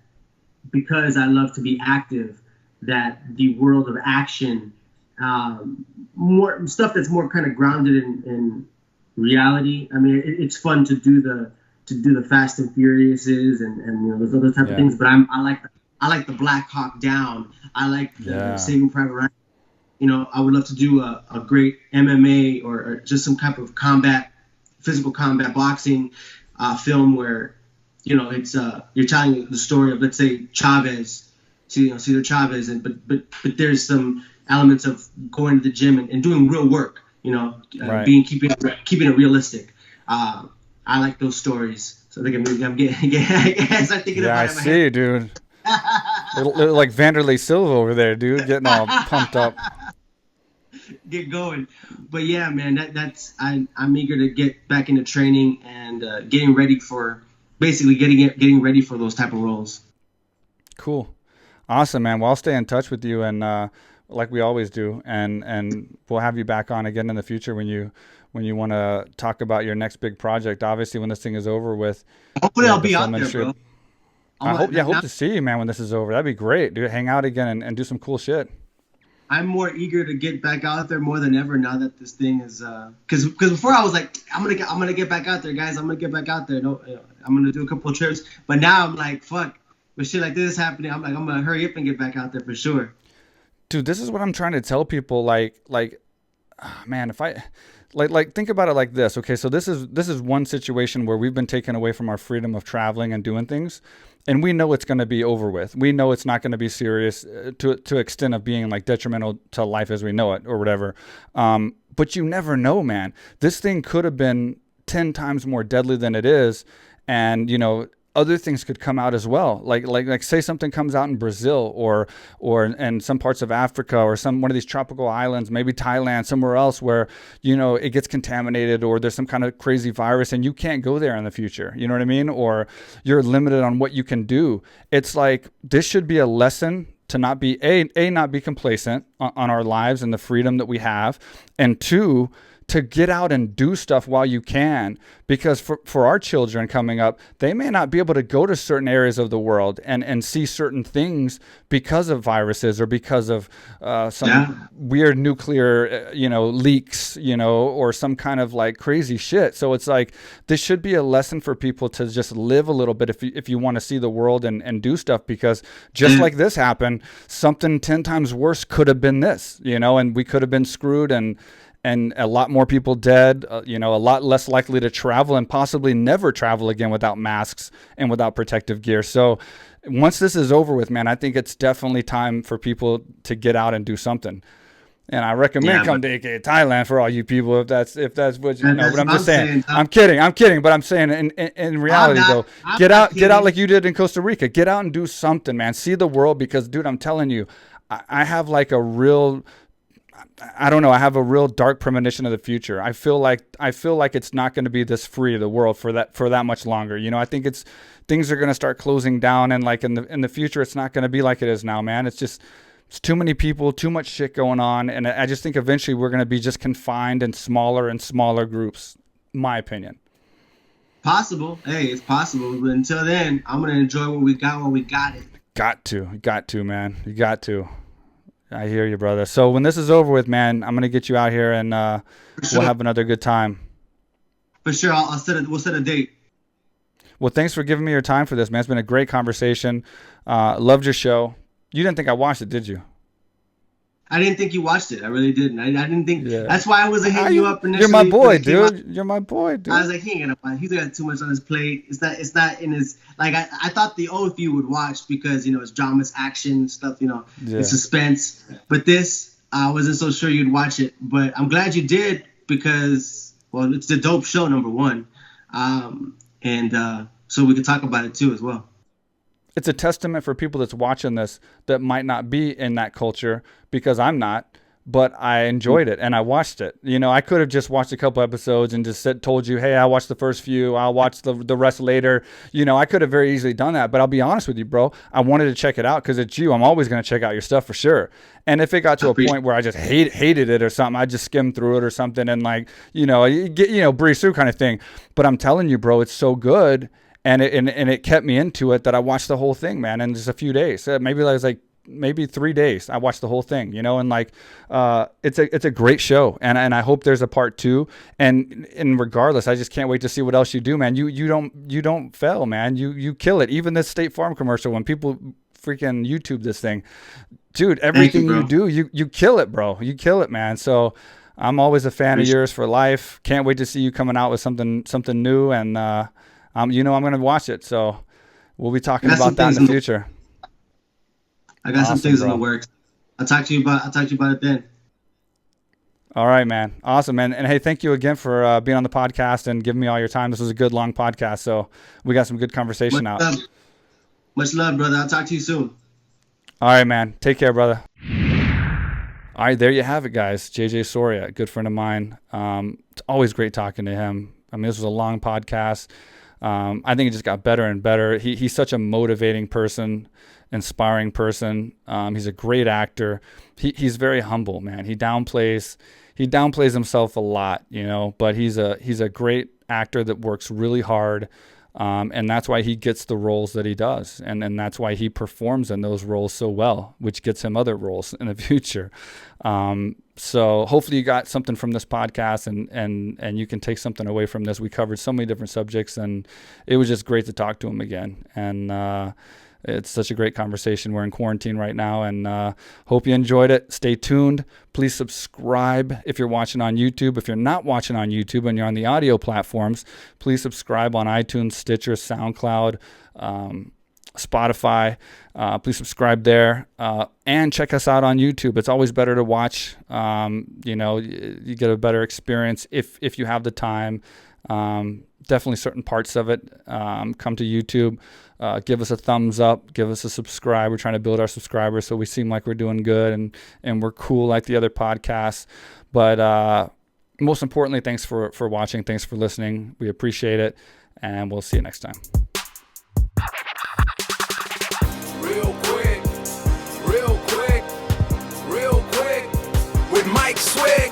because I love to be active, that the world of action, more stuff that's more kind of grounded in reality. I mean, it's fun to do the Fast and Furiouses and those other type of things. But I like the Black Hawk Down. I like the Saving Private Ryan. I would love to do a great MMA or just some type of physical combat boxing film where it's you're telling the story of, let's say, Chavez, Cesar Chavez, but there's some elements of going to the gym and doing real work. Keeping it realistic. I like those stories. So I think I'm getting thinking about it.
I see, dude. little like Vanderlei Silva over there, dude, getting all pumped up.
Get going. But yeah, man, I'm eager to get back into training and getting ready for those type of roles.
Cool. Awesome, man. Well, I'll stay in touch with you, and like we always do, and we'll have you back on again in the future when you want to talk about your next big project. Obviously, when this thing is over with.
Hopefully, I'll be out there, bro.
I hope to see you, man, when this is over. That'd be great, dude. Hang out again and do some cool shit.
I'm more eager to get back out there more than ever now that this thing is because before I was like I'm gonna get back out there, guys. I'm gonna get back out there. No, I'm gonna do a couple of trips. But now I'm like, fuck, with shit like this happening, I'm gonna hurry up and get back out there for sure.
Dude, this is what I'm trying to tell people. Man, if I think about it like this. Okay, so this is one situation where we've been taken away from our freedom of traveling and doing things, and we know it's going to be over with. We know it's not going to be serious to extent of being like detrimental to life as we know it or whatever. But you never know, man. This thing could have been 10 times more deadly than it is, and other things could come out as well. Like say something comes out in Brazil or in some parts of Africa or one of these tropical islands, maybe Thailand, somewhere else where, it gets contaminated or there's some kind of crazy virus and you can't go there in the future. You know what I mean? Or you're limited on what you can do. It's like, this should be a lesson to not be not be complacent on our lives and the freedom that we have. And two, to get out and do stuff while you can, because for our children coming up, they may not be able to go to certain areas of the world and see certain things because of viruses or because of some weird nuclear, leaks, or some kind of like crazy shit. So it's like, this should be a lesson for people to just live a little bit if you want to see the world and do stuff, because just like this happened, something 10 times worse could have been this, and we could have been screwed and a lot more people dead, a lot less likely to travel and possibly never travel again without masks and without protective gear. So once this is over with, man, I think it's definitely time for people to get out and do something. And I recommend come to AKA Thailand for all you people if that's what you know. But I'm just saying, I'm kidding. But I'm saying in reality though, get out like you did in Costa Rica. Get out and do something, man. See the world, because dude, I'm telling you, I have like a real, I don't know, I have a real dark premonition of the future. I feel like it's not going to be this free, the world, for that much longer. I think things are going to start closing down, and like in the future, it's not going to be like it is now, man. It's too many people, too much shit going on, and I just think eventually we're going to be just confined in smaller and smaller groups. My opinion.
Possible. Hey, it's possible. But until then, I'm going to enjoy what we got when we got it.
Got to, man. You got to. I hear you, brother. So when this is over with, man, I'm gonna get you out here and we'll have another good time.
For sure, we'll set a date.
Well, thanks for giving me your time for this, man. It's been a great conversation. Loved your show. You didn't think I watched it, did you?
I didn't think you watched it. I really didn't. I didn't think. Yeah. That's why I wasn't hitting you up initially.
You're my boy, dude. You're my boy, dude.
I was like, he ain't gonna watch. He's got too much on his plate. It's not in his. Like I thought the Oath you would watch because it's drama, it's action stuff. It's suspense. But this, I wasn't so sure you'd watch it. But I'm glad you did, because it's a dope show, number one, and so we could talk about it too as well.
It's a testament for people that's watching this that might not be in that culture, because I'm not, but I enjoyed it and I watched it. I could have just watched a couple episodes and just told you, hey, I watched the first few, I'll watch the rest later. I could have very easily done that, but I'll be honest with you, bro. I wanted to check it out because it's you. I'm always going to check out your stuff for sure. And if it got to a point where I just hated it or something, I'd just skim through it or something and breeze through kind of thing. But I'm telling you, bro, it's so good. And it kept me into it that I watched the whole thing, man, in just a few days. Maybe 3 days. I watched the whole thing, and it's a great show, and I hope there's a part 2. And regardless, I just can't wait to see what else you do, man. You don't fail, man. You kill it. Even this State Farm commercial, when people freaking YouTube this thing, dude, everything you do, you kill it, bro. You kill it, man. So I'm always a fan of yours for life. Can't wait to see you coming out with something new, and I'm going to watch it, so we'll be talking about that in the future.
I got some things in the works. I'll talk to you about it then.
All right, man. Awesome, man. And hey, thank you again for being on the podcast and giving me all your time. This was a good, long podcast, so we got some good conversation out.
Much love, brother. I'll talk to you soon.
All right, man. Take care, brother. All right, there you have it, guys. JJ Soria, a good friend of mine. It's always great talking to him. I mean, this was a long podcast. I think it just got better and better. He's such a motivating person, inspiring person. He's a great actor. He's very humble, man. He downplays himself a lot, but he's a great actor that works really hard. And that's why he gets the roles that he does. And that's why he performs in those roles so well, which gets him other roles in the future. So hopefully you got something from this podcast and you can take something away from this. We covered so many different subjects, and it was just great to talk to him again. And it's such a great conversation. We're in quarantine right now, and hope you enjoyed it. Stay tuned. Please subscribe if you're watching on YouTube. If you're not watching on YouTube and you're on the audio platforms, please subscribe on iTunes, Stitcher, SoundCloud, Spotify. Please subscribe there, and check us out on YouTube. It's always better to watch. You get a better experience if you have the time. Definitely certain parts of it. Come to YouTube. Give us a thumbs up. Give us a subscribe. We're trying to build our subscribers so we seem like we're doing good and we're cool like the other podcasts. But most importantly, thanks for watching. Thanks for listening. We appreciate it, and we'll see you next time.
Real quick with Mike Swick.